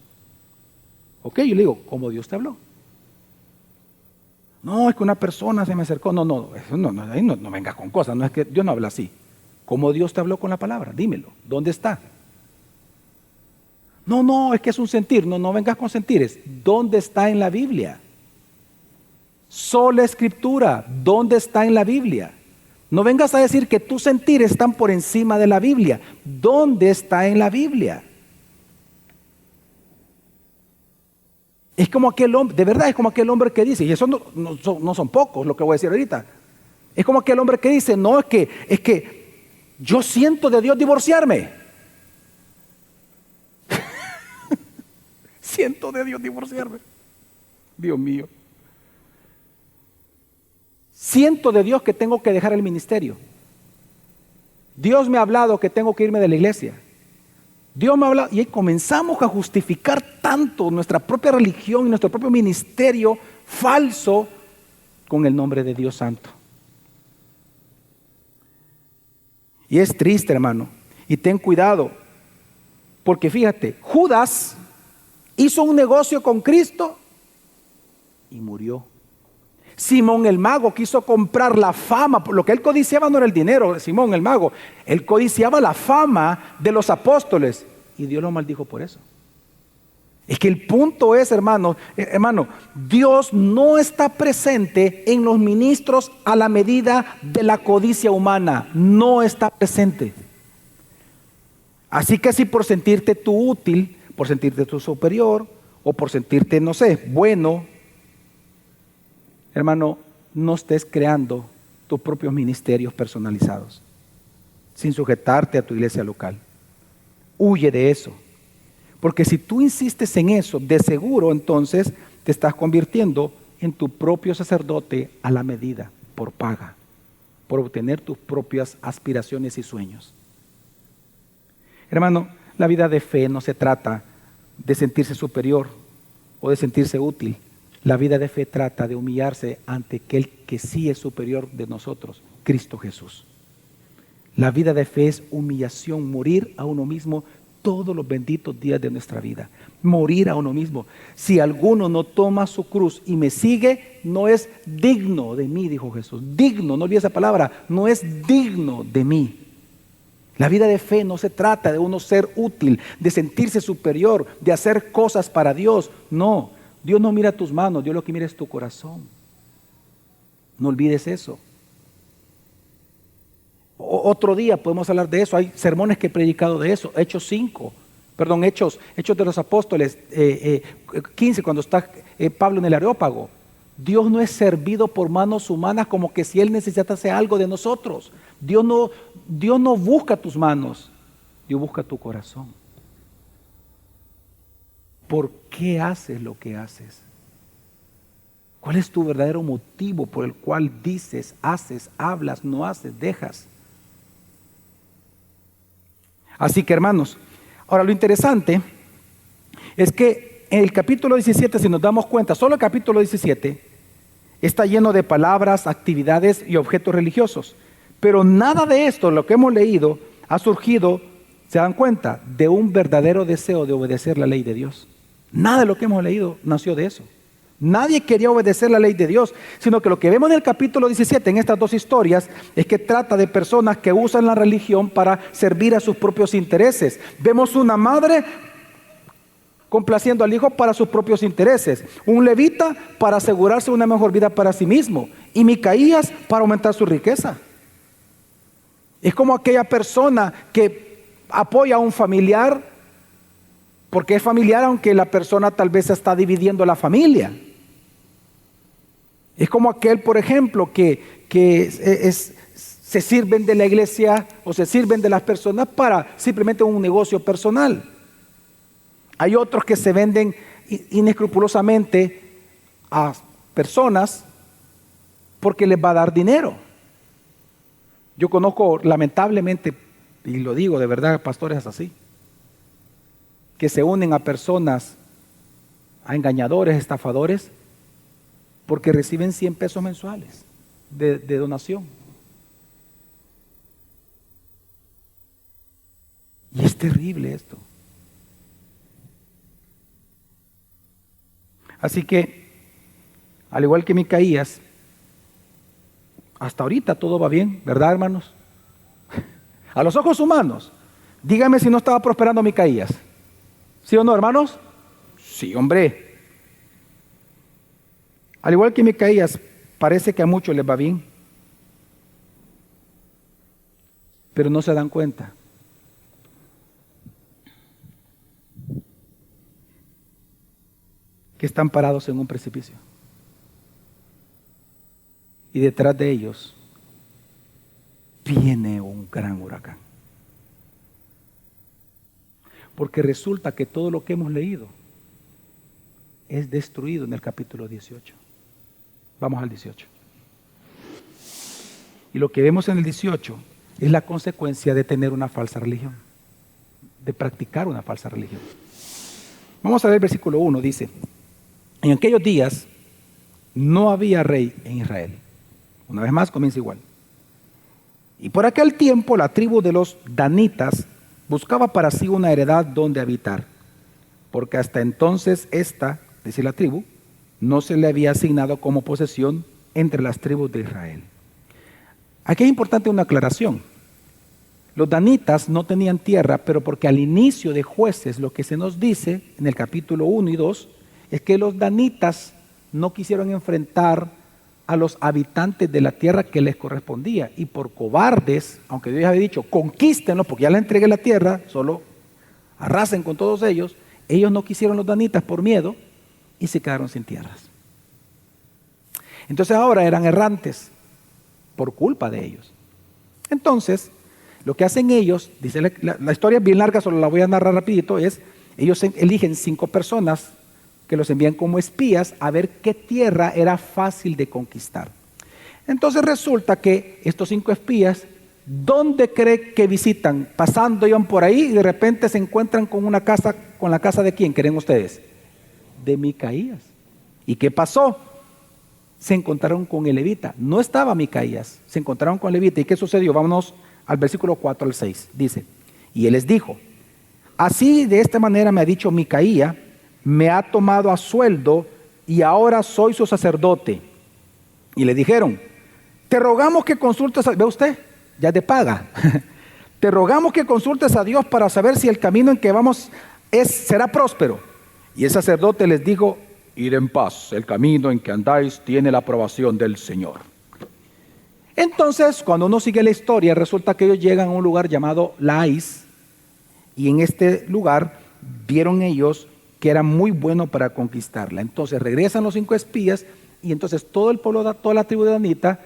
Ok, yo le digo, ¿cómo Dios te habló? No, es que una persona se me acercó. No, ahí no vengas con cosas, no es que Dios no habla así. ¿Cómo Dios te habló con la palabra? Dímelo, ¿dónde está? No, es que es un sentir. No vengas con sentires. ¿Dónde está en la Biblia? Sola Escritura. ¿Dónde está en la Biblia? No vengas a decir que tus sentires están por encima de la Biblia. ¿Dónde está en la Biblia? Es como aquel hombre, de verdad es como aquel hombre que dice, y eso no son pocos lo que voy a decir ahorita. Es como aquel hombre que dice, no, es que yo siento de Dios divorciarme. Siento de Dios divorciarme. Dios mío. Siento de Dios que tengo que dejar el ministerio. Dios me ha hablado que tengo que irme de la iglesia. Dios me ha hablado, y ahí comenzamos a justificar tanto nuestra propia religión y nuestro propio ministerio falso con el nombre de Dios Santo. Y es triste, hermano. Y ten cuidado, porque fíjate, Judas hizo un negocio con Cristo y murió. Simón el mago quiso comprar la fama. Lo que él codiciaba no era el dinero, Simón el mago. Él codiciaba la fama de los apóstoles y Dios lo maldijo por eso. Es que el punto es, hermano, Dios no está presente en los ministros a la medida de la codicia humana. No está presente. Así que si por sentirte tú útil, por sentirte tú superior, o por sentirte, no sé, bueno, hermano, no estés creando tus propios ministerios personalizados, sin sujetarte a tu iglesia local. Huye de eso. Porque si tú insistes en eso, de seguro entonces te estás convirtiendo en tu propio sacerdote a la medida, por paga, por obtener tus propias aspiraciones y sueños. Hermano, la vida de fe no se trata de sentirse superior o de sentirse útil. La vida de fe trata de humillarse ante aquel que sí es superior de nosotros, Cristo Jesús. La vida de fe es humillación, morir a uno mismo todos los benditos días de nuestra vida. Morir a uno mismo. Si alguno no toma su cruz y me sigue, no es digno de mí, dijo Jesús. Digno, no olvide esa palabra, no es digno de mí. La vida de fe no se trata de uno ser útil, de sentirse superior, de hacer cosas para Dios. No, Dios no mira tus manos, Dios lo que mira es tu corazón. No olvides eso. Otro día podemos hablar de eso. Hay sermones que he predicado de eso. Hechos de los Apóstoles 15, cuando está Pablo en el Areópago. Dios no es servido por manos humanas como que si Él necesitase algo de nosotros. Dios no busca tus manos, Dios busca tu corazón. ¿Por qué haces lo que haces? ¿Cuál es tu verdadero motivo por el cual dices, haces, hablas, no haces, dejas? Así que, hermanos, ahora lo interesante es que en el capítulo 17, si nos damos cuenta, solo el capítulo 17 está lleno de palabras, actividades y objetos religiosos. Pero nada de esto, lo que hemos leído, ha surgido, ¿se dan cuenta?, de un verdadero deseo de obedecer la ley de Dios. Nada de lo que hemos leído nació de eso. Nadie quería obedecer la ley de Dios, sino que lo que vemos en el capítulo 17, en estas dos historias, es que trata de personas que usan la religión para servir a sus propios intereses. Vemos una madre complaciendo al hijo para sus propios intereses, un levita para asegurarse una mejor vida para sí mismo, y Micaías para aumentar su riqueza. Es como aquella persona que apoya a un familiar, porque es familiar aunque la persona tal vez está dividiendo la familia. Es como aquel, por ejemplo, que se sirven de la iglesia o se sirven de las personas para simplemente un negocio personal. Hay otros que se venden inescrupulosamente a personas porque les va a dar dinero. Yo conozco, lamentablemente, y lo digo de verdad, pastores así, que se unen a personas, a engañadores, estafadores, porque reciben 100 pesos mensuales de donación. Y es terrible esto. Así que, al igual que Micaías, hasta ahorita todo va bien, ¿verdad, hermanos? A los ojos humanos, dígame si no estaba prosperando Micaías. ¿Sí o no, hermanos? Sí, hombre. Al igual que Micaías, parece que a muchos les va bien, pero no se dan cuenta. Que están parados en un precipicio. Y detrás de ellos viene un gran huracán. Porque resulta que todo lo que hemos leído es destruido en el capítulo 18. Vamos al 18. Y lo que vemos en el 18 es la consecuencia de tener una falsa religión, de practicar una falsa religión. Vamos a ver el versículo 1, dice: en aquellos días no había rey en Israel. Una vez más comienza igual. Y por aquel tiempo la tribu de los danitas buscaba para sí una heredad donde habitar, porque hasta entonces esta, es decir, la tribu, no se le había asignado como posesión entre las tribus de Israel. Aquí es importante una aclaración. Los danitas no tenían tierra, pero porque al inicio de Jueces lo que se nos dice en el capítulo 1 y 2 es que los danitas no quisieron enfrentar a los habitantes de la tierra que les correspondía, y por cobardes, aunque Dios había dicho conquístenlos porque ya les entregué la tierra, solo arrasen con todos ellos no quisieron, los danitas, por miedo, y se quedaron sin tierras. Entonces ahora eran errantes por culpa de ellos. Entonces lo que hacen ellos, dice la historia es bien larga, solo la voy a narrar rapidito, es Ellos eligen 5 personas que los envían como espías a ver qué tierra era fácil de conquistar. Entonces resulta que estos 5 espías, ¿dónde cree que visitan? Pasando, iban por ahí y de repente se encuentran con una casa. ¿Con la casa de quién creen ustedes? De Micaías. ¿Y qué pasó? Se encontraron con el levita. No estaba Micaías, se encontraron con el levita. ¿Y qué sucedió? Vámonos al versículo 4 al 6. Dice, y él les dijo, así de esta manera me ha dicho Micaía, me ha tomado a sueldo y ahora soy su sacerdote. Y le dijeron, te rogamos que consultes, ¿ve usted? Ya te paga. Te rogamos que consultes a Dios para saber si el camino en que vamos será próspero. Y el sacerdote les dijo, id en paz, el camino en que andáis tiene la aprobación del Señor. Entonces, cuando uno sigue la historia, resulta que ellos llegan a un lugar llamado Lais, y en este lugar vieron ellos que era muy bueno para conquistarla. Entonces regresan los 5 espías, y entonces todo el pueblo, toda la tribu de Danita,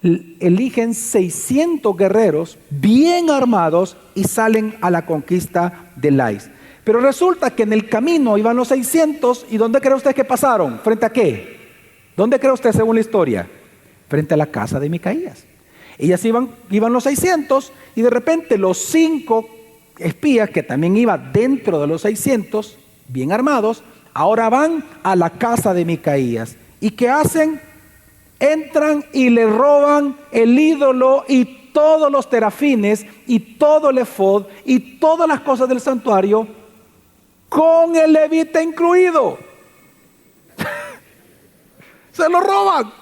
eligen 600 guerreros bien armados y salen a la conquista de Lais. Pero resulta que en el camino iban los 600, ¿y dónde cree usted que pasaron? ¿Frente a qué? ¿Dónde cree usted según la historia? Frente a la casa de Micaías. Ellas iban los 600 y de repente los 5 espías, que también iban dentro de los 600, bien armados, ahora van a la casa de Micaías. ¿Y qué hacen? Entran y le roban el ídolo y todos los terafines y todo el efod y todas las cosas del santuario, con el levita incluido. Se lo roban.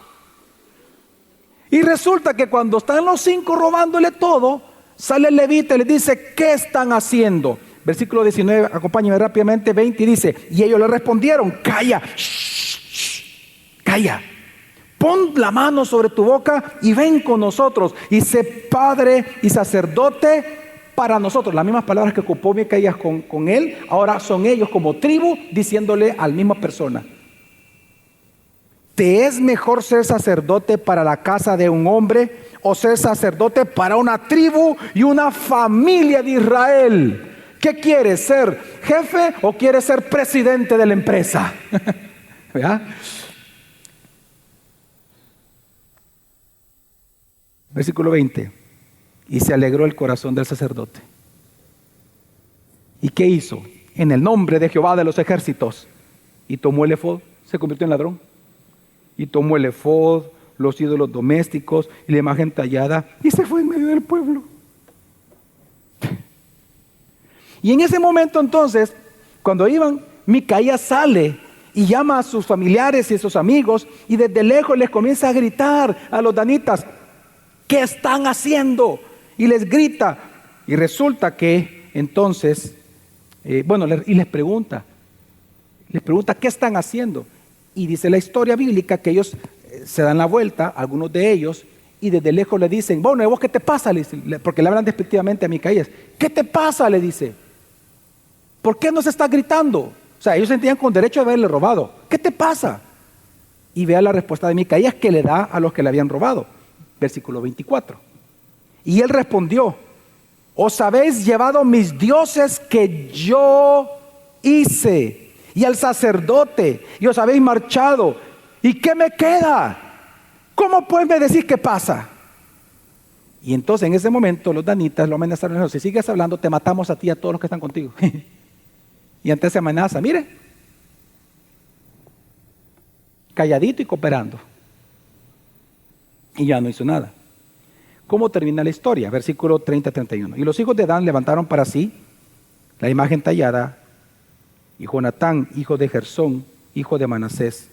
Y resulta que cuando están los 5 robándole todo, sale el levita y les dice, ¿qué están haciendo? Versículo 19, acompáñenme rápidamente, 20, y dice, y ellos le respondieron, calla, calla, pon la mano sobre tu boca y ven con nosotros y sé padre y sacerdote para nosotros. Las mismas palabras que ocupó Micaías con él, ahora son ellos como tribu diciéndole a la misma persona. ¿Te es mejor ser sacerdote para la casa de un hombre o ser sacerdote para una tribu y una familia de Israel? ¿Qué quieres? ¿Ser jefe o quieres ser presidente de la empresa? ¿Verdad? Versículo 20. Y se alegró el corazón del sacerdote. ¿Y qué hizo? En el nombre de Jehová de los ejércitos. Y tomó el efod, se convirtió en ladrón. Y tomó el efod, los ídolos domésticos y la imagen tallada y se fue en medio del pueblo. Y en ese momento entonces, cuando iban, Micaías sale y llama a sus familiares y a sus amigos y desde lejos les comienza a gritar a los danitas, ¿qué están haciendo? Y les grita. Y resulta que entonces, y les pregunta, ¿qué están haciendo? Y dice la historia bíblica que ellos se dan la vuelta, algunos de ellos, y desde lejos le dicen, bueno, ¿vos qué te pasa? Porque le hablan despectivamente a Micaías. ¿Qué te pasa? Le dice. ¿Por qué nos está gritando? O sea, ellos sentían con derecho de haberle robado. ¿Qué te pasa? Y vea la respuesta de Micaías que le da a los que le habían robado. Versículo 24. Y él respondió, os habéis llevado mis dioses que yo hice, y al sacerdote, y os habéis marchado. ¿Y qué me queda? ¿Cómo pues me decís qué pasa? Y entonces en ese momento los danitas lo amenazaron, si sigues hablando te matamos a ti y a todos los que están contigo. Y ante esa amenaza, mire, calladito y cooperando. Y ya no hizo nada. ¿Cómo termina la historia? Versículo 30-31. Y los hijos de Dan levantaron para sí la imagen tallada, y Jonatán, hijo de Gersón, hijo de Manasés,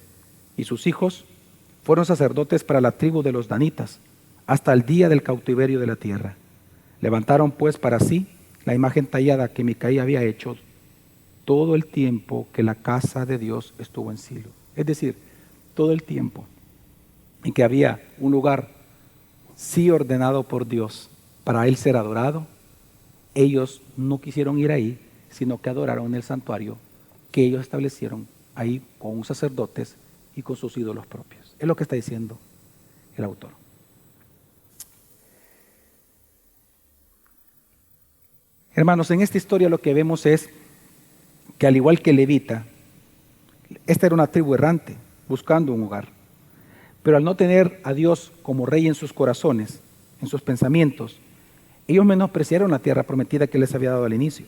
y sus hijos fueron sacerdotes para la tribu de los danitas hasta el día del cautiverio de la tierra. Levantaron pues para sí la imagen tallada que Micaía había hecho todo el tiempo que la casa de Dios estuvo en Silo. Es decir, todo el tiempo en que había un lugar sí ordenado por Dios para él ser adorado, ellos no quisieron ir ahí, sino que adoraron en el santuario que ellos establecieron ahí con un sacerdotes y con sus ídolos propios. Es lo que está diciendo el autor. Hermanos, en esta historia lo que vemos es que al igual que levita, esta era una tribu errante, buscando un hogar. Pero al no tener a Dios como rey en sus corazones, en sus pensamientos, ellos menospreciaron la tierra prometida que les había dado al inicio.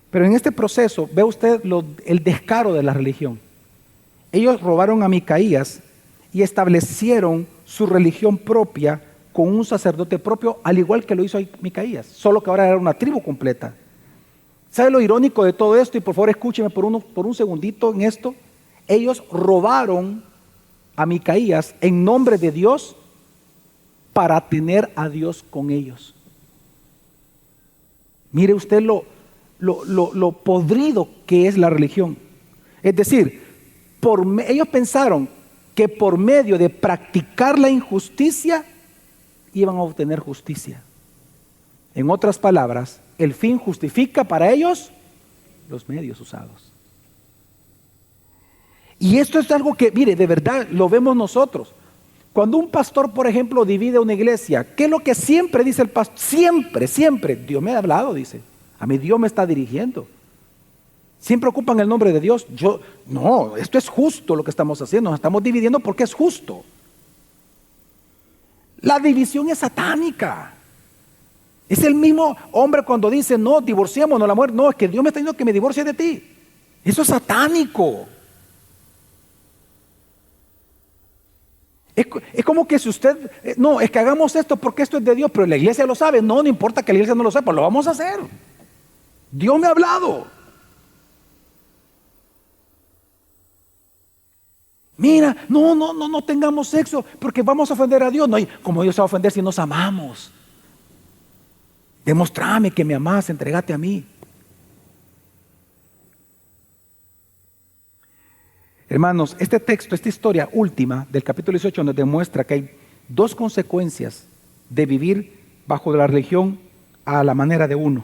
Pero en este proceso, ve usted el descaro de la religión. Ellos robaron a Micaías y establecieron su religión propia con un sacerdote propio, al igual que lo hizo Micaías, solo que ahora era una tribu completa. ¿Sabe lo irónico de todo esto? Y por favor escúcheme por un segundito en esto. Ellos robaron a Micaías en nombre de Dios para tener a Dios con ellos. Mire usted lo podrido que es la religión. Es decir, ellos pensaron que por medio de practicar la injusticia iban a obtener justicia. En otras palabras, el fin justifica para ellos los medios usados. Y esto es algo que, mire, de verdad lo vemos nosotros. Cuando un pastor, por ejemplo, divide una iglesia, ¿qué es lo que siempre dice el pastor? Siempre, Dios me ha hablado, dice. A mí Dios me está dirigiendo. Siempre ocupan el nombre de Dios. No, esto es justo lo que estamos haciendo. Nos estamos dividiendo porque es justo. La división es satánica. Es el mismo hombre cuando dice, no, divorciémonos, la mujer. No, es que Dios me está diciendo que me divorcie de ti. Eso es satánico. Es como que si usted, no, es que hagamos esto porque esto es de Dios, pero la iglesia lo sabe. No importa que la iglesia no lo sepa, lo vamos a hacer. Dios me ha hablado. Mira, no tengamos sexo porque vamos a ofender a Dios. No, como Dios se va a ofender si nos amamos. Demostrame que me amás, entregate a mí. Hermanos, este texto, esta historia última del capítulo 18 nos demuestra que hay dos consecuencias de vivir bajo la religión a la manera de uno,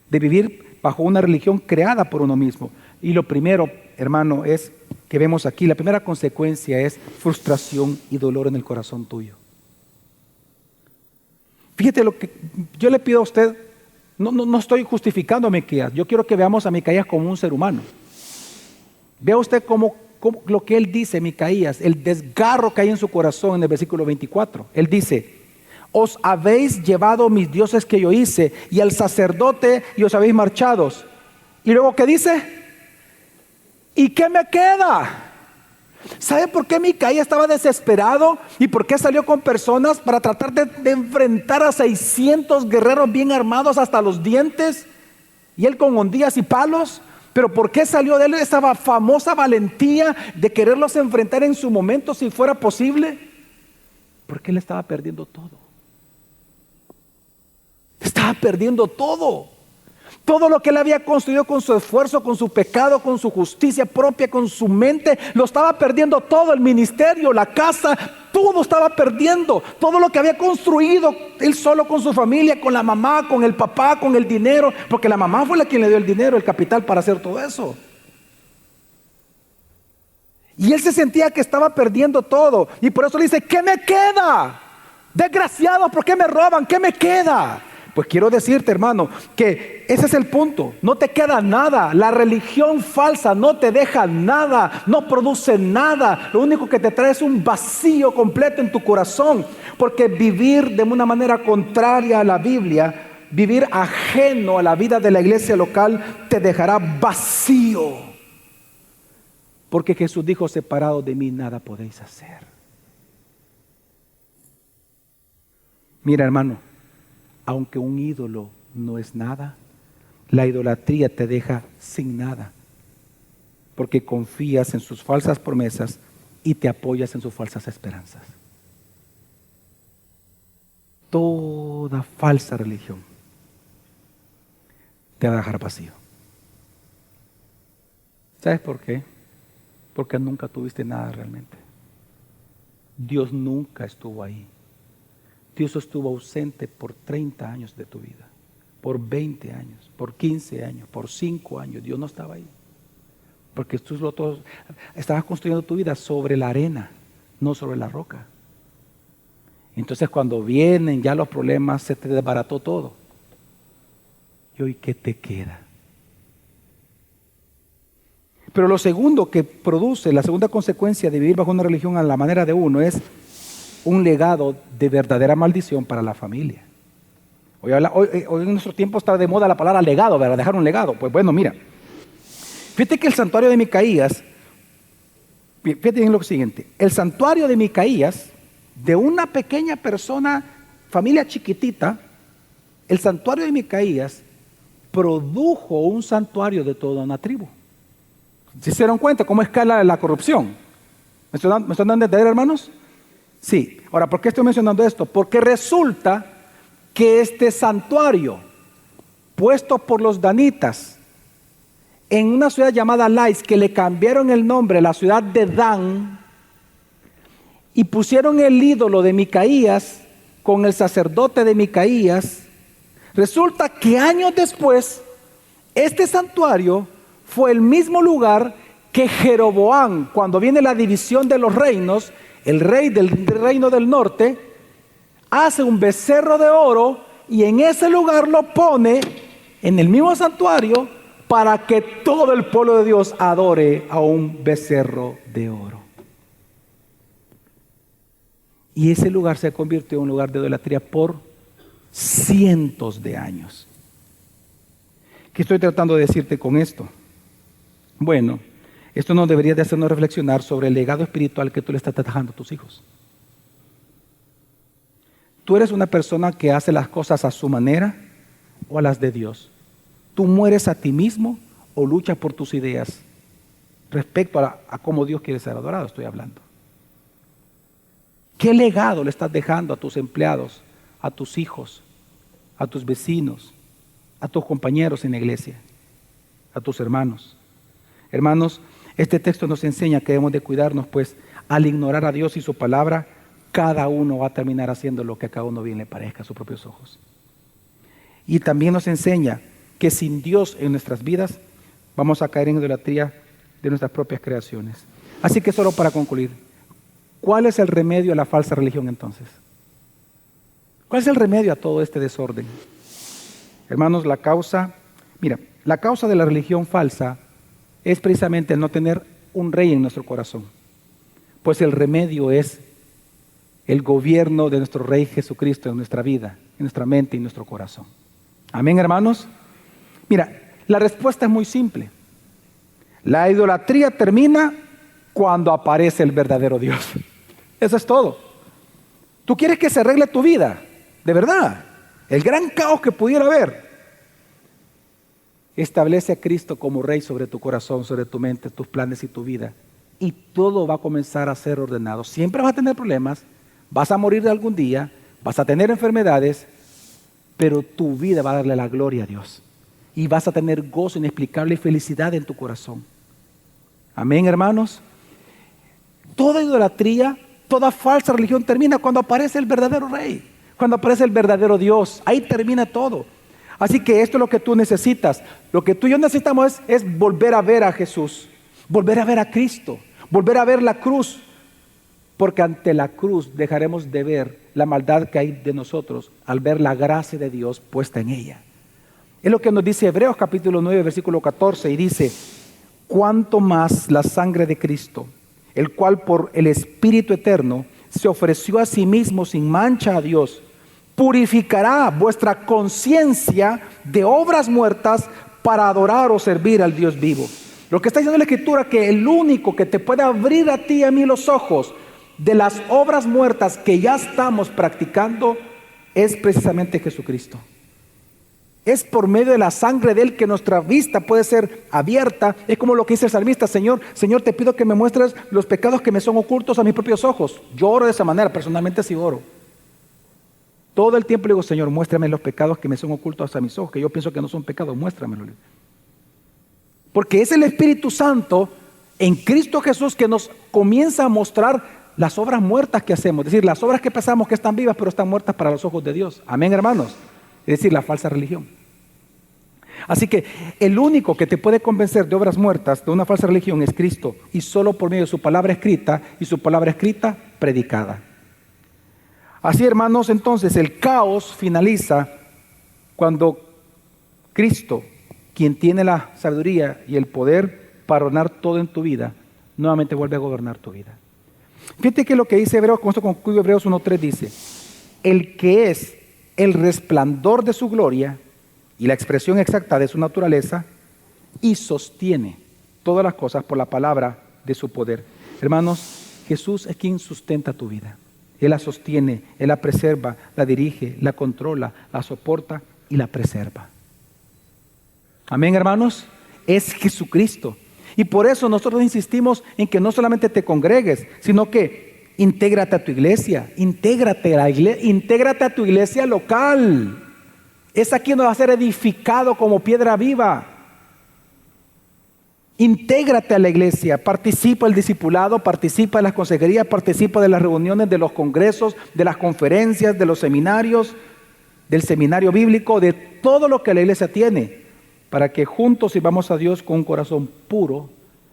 de vivir bajo una religión creada por uno mismo. Y lo primero, hermano, es que vemos aquí, la primera consecuencia es frustración y dolor en el corazón tuyo. Fíjate lo que yo le pido a usted, no estoy justificando a Micaías, yo quiero que veamos a Micaías como un ser humano. Vea usted cómo lo que él dice, Micaías, el desgarro que hay en su corazón en el versículo 24. Él dice, os habéis llevado mis dioses que yo hice y al sacerdote y os habéis marchados. Y luego, ¿qué dice? ¿Y qué me queda? ¿Sabe por qué Micaías estaba desesperado? ¿Y por qué salió con personas para tratar de enfrentar a 600 guerreros bien armados hasta los dientes? Y él con hondías y palos. ¿Pero por qué salió de él esa famosa valentía de quererlos enfrentar en su momento si fuera posible? Porque él estaba perdiendo todo. Estaba perdiendo todo. Todo lo que él había construido con su esfuerzo, con su pecado, con su justicia propia, con su mente, lo estaba perdiendo todo. El ministerio, la casa, todo estaba perdiendo. Todo lo que había construido él solo con su familia, con la mamá, con el papá, con el dinero, porque la mamá fue la quien le dio el dinero, el capital para hacer todo eso. Y él se sentía que estaba perdiendo todo. Y por eso le dice, ¿qué me queda? Desgraciado, ¿por qué me roban? ¿Qué me queda? Pues quiero decirte, hermano, que ese es el punto. No te queda nada. La religión falsa no te deja nada, no produce nada. Lo único que te trae es un vacío completo en tu corazón. Porque vivir de una manera contraria a la Biblia, vivir ajeno a la vida de la iglesia local, te dejará vacío. Porque Jesús dijo, separado de mí nada podéis hacer. Mira, hermano, aunque un ídolo no es nada, la idolatría te deja sin nada, porque confías en sus falsas promesas y te apoyas en sus falsas esperanzas. Toda falsa religión te va a dejar vacío. ¿Sabes por qué? Porque nunca tuviste nada realmente. Dios nunca estuvo ahí. Dios estuvo ausente por 30 años de tu vida, por 20 años, por 15 años, por 5 años. Dios no estaba ahí. Porque tú estabas construyendo tu vida sobre la arena, no sobre la roca. Entonces cuando vienen ya los problemas, se te desbarató todo. ¿Y hoy qué te queda? Pero lo segundo que produce, la segunda consecuencia de vivir bajo una religión a la manera de uno es un legado de verdadera maldición para la familia. Hoy en nuestro tiempo está de moda la palabra legado, ¿verdad? Dejar un legado. Pues bueno, mira, fíjate que el santuario de Micaías, fíjate en lo siguiente, el santuario de Micaías, de una pequeña persona, familia chiquitita, el santuario de Micaías produjo un santuario de toda una tribu. ¿Se dieron cuenta cómo escala la corrupción? ¿Me están dando a entender, hermanos? Sí. Ahora, ¿por qué estoy mencionando esto? Porque resulta que este santuario, puesto por los danitas en una ciudad llamada Lais, que le cambiaron el nombre, la ciudad de Dan, y pusieron el ídolo de Micaías con el sacerdote de Micaías, resulta que años después, este santuario fue el mismo lugar que Jeroboam, cuando viene la división de los reinos, el rey del reino del norte, hace un becerro de oro y en ese lugar lo pone en el mismo santuario para que todo el pueblo de Dios adore a un becerro de oro. Y ese lugar se convirtió en un lugar de idolatría por cientos de años. ¿Qué estoy tratando de decirte con esto? Bueno, esto nos debería de hacernos reflexionar sobre el legado espiritual que tú le estás dejando a tus hijos. ¿Tú eres una persona que hace las cosas a su manera o a las de Dios? ¿Tú mueres a ti mismo o luchas por tus ideas respecto a cómo Dios quiere ser adorado? Estoy hablando. ¿Qué legado le estás dejando a tus empleados, a tus hijos, a tus vecinos, a tus compañeros en la iglesia, a tus hermanos? Hermanos, este texto nos enseña que debemos de cuidarnos, pues al ignorar a Dios y su palabra, cada uno va a terminar haciendo lo que a cada uno bien le parezca a sus propios ojos. Y también nos enseña que sin Dios en nuestras vidas vamos a caer en idolatría de nuestras propias creaciones. Así que solo para concluir, ¿cuál es el remedio a la falsa religión entonces? ¿Cuál es el remedio a todo este desorden? Hermanos, la causa de la religión falsa es precisamente el no tener un rey en nuestro corazón. Pues el remedio es el gobierno de nuestro Rey Jesucristo en nuestra vida, en nuestra mente y en nuestro corazón. Amén, hermanos. Mira, la respuesta es muy simple. La idolatría termina cuando aparece el verdadero Dios. Eso es todo. ¿Tú quieres que se arregle tu vida? De verdad. El gran caos que pudiera haber. Establece a Cristo como Rey sobre tu corazón, sobre tu mente, tus planes y tu vida. Y todo va a comenzar a ser ordenado. Siempre vas a tener problemas, vas a morir de algún día, vas a tener enfermedades, pero tu vida va a darle la gloria a Dios. Y vas a tener gozo inexplicable y felicidad en tu corazón. Amén, hermanos. Toda idolatría, toda falsa religión termina cuando aparece el verdadero Rey, cuando aparece el verdadero Dios. Ahí termina todo. Así que esto es lo que tú necesitas. Lo que tú y yo necesitamos es volver a ver a Jesús, volver a ver a Cristo, volver a ver la cruz. Porque ante la cruz dejaremos de ver la maldad que hay de nosotros al ver la gracia de Dios puesta en ella. Es lo que nos dice Hebreos capítulo 9, versículo 14, y dice: cuánto más la sangre de Cristo, el cual por el Espíritu eterno se ofreció a sí mismo sin mancha a Dios, purificará vuestra conciencia de obras muertas para adorar o servir al Dios vivo. Lo que está diciendo la Escritura, que el único que te puede abrir a ti y a mí los ojos de las obras muertas que ya estamos practicando es precisamente Jesucristo. Es por medio de la sangre de Él que nuestra vista puede ser abierta. Es como lo que dice el salmista: Señor, te pido que me muestres los pecados que me son ocultos a mis propios ojos. Yo oro de esa manera, personalmente sí oro. Todo el tiempo le digo: Señor, muéstrame los pecados que me son ocultos a mis ojos, que yo pienso que no son pecados, muéstramelo. Porque es el Espíritu Santo en Cristo Jesús que nos comienza a mostrar las obras muertas que hacemos. Es decir, las obras que pensamos que están vivas, pero están muertas para los ojos de Dios. Amén, hermanos. Es decir, la falsa religión. Así que el único que te puede convencer de obras muertas, de una falsa religión, es Cristo. Y solo por medio de su palabra escrita, y su palabra escrita predicada. Así, hermanos, entonces el caos finaliza cuando Cristo, quien tiene la sabiduría y el poder, para ordenar todo en tu vida, nuevamente vuelve a gobernar tu vida. Fíjate que lo que dice Hebreos, con esto concluyo, Hebreos 1:3 dice, el que es el resplandor de su gloria y la expresión exacta de su naturaleza, y sostiene todas las cosas por la palabra de su poder. Hermanos, Jesús es quien sustenta tu vida. Él la sostiene, Él la preserva, la dirige, la controla, la soporta y la preserva. Amén, hermanos. Es Jesucristo. Y por eso nosotros insistimos en que no solamente te congregues, sino que intégrate a tu iglesia, intégrate a tu iglesia local. Es aquí donde va a ser edificado como piedra viva. Intégrate a la iglesia, participa del discipulado, participa de las consejerías, participa de las reuniones, de los congresos, de las conferencias, de los seminarios, del seminario bíblico, de todo lo que la iglesia tiene, para que juntos sirvamos a Dios con un corazón puro,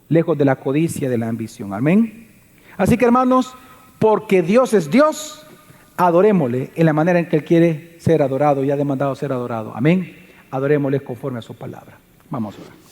lejos de la codicia, de la ambición. Amén. Así que, hermanos, porque Dios es Dios, adorémosle en la manera en que Él quiere ser adorado y ha demandado ser adorado. Amén. Adorémosle conforme a su palabra. Vamos a orar.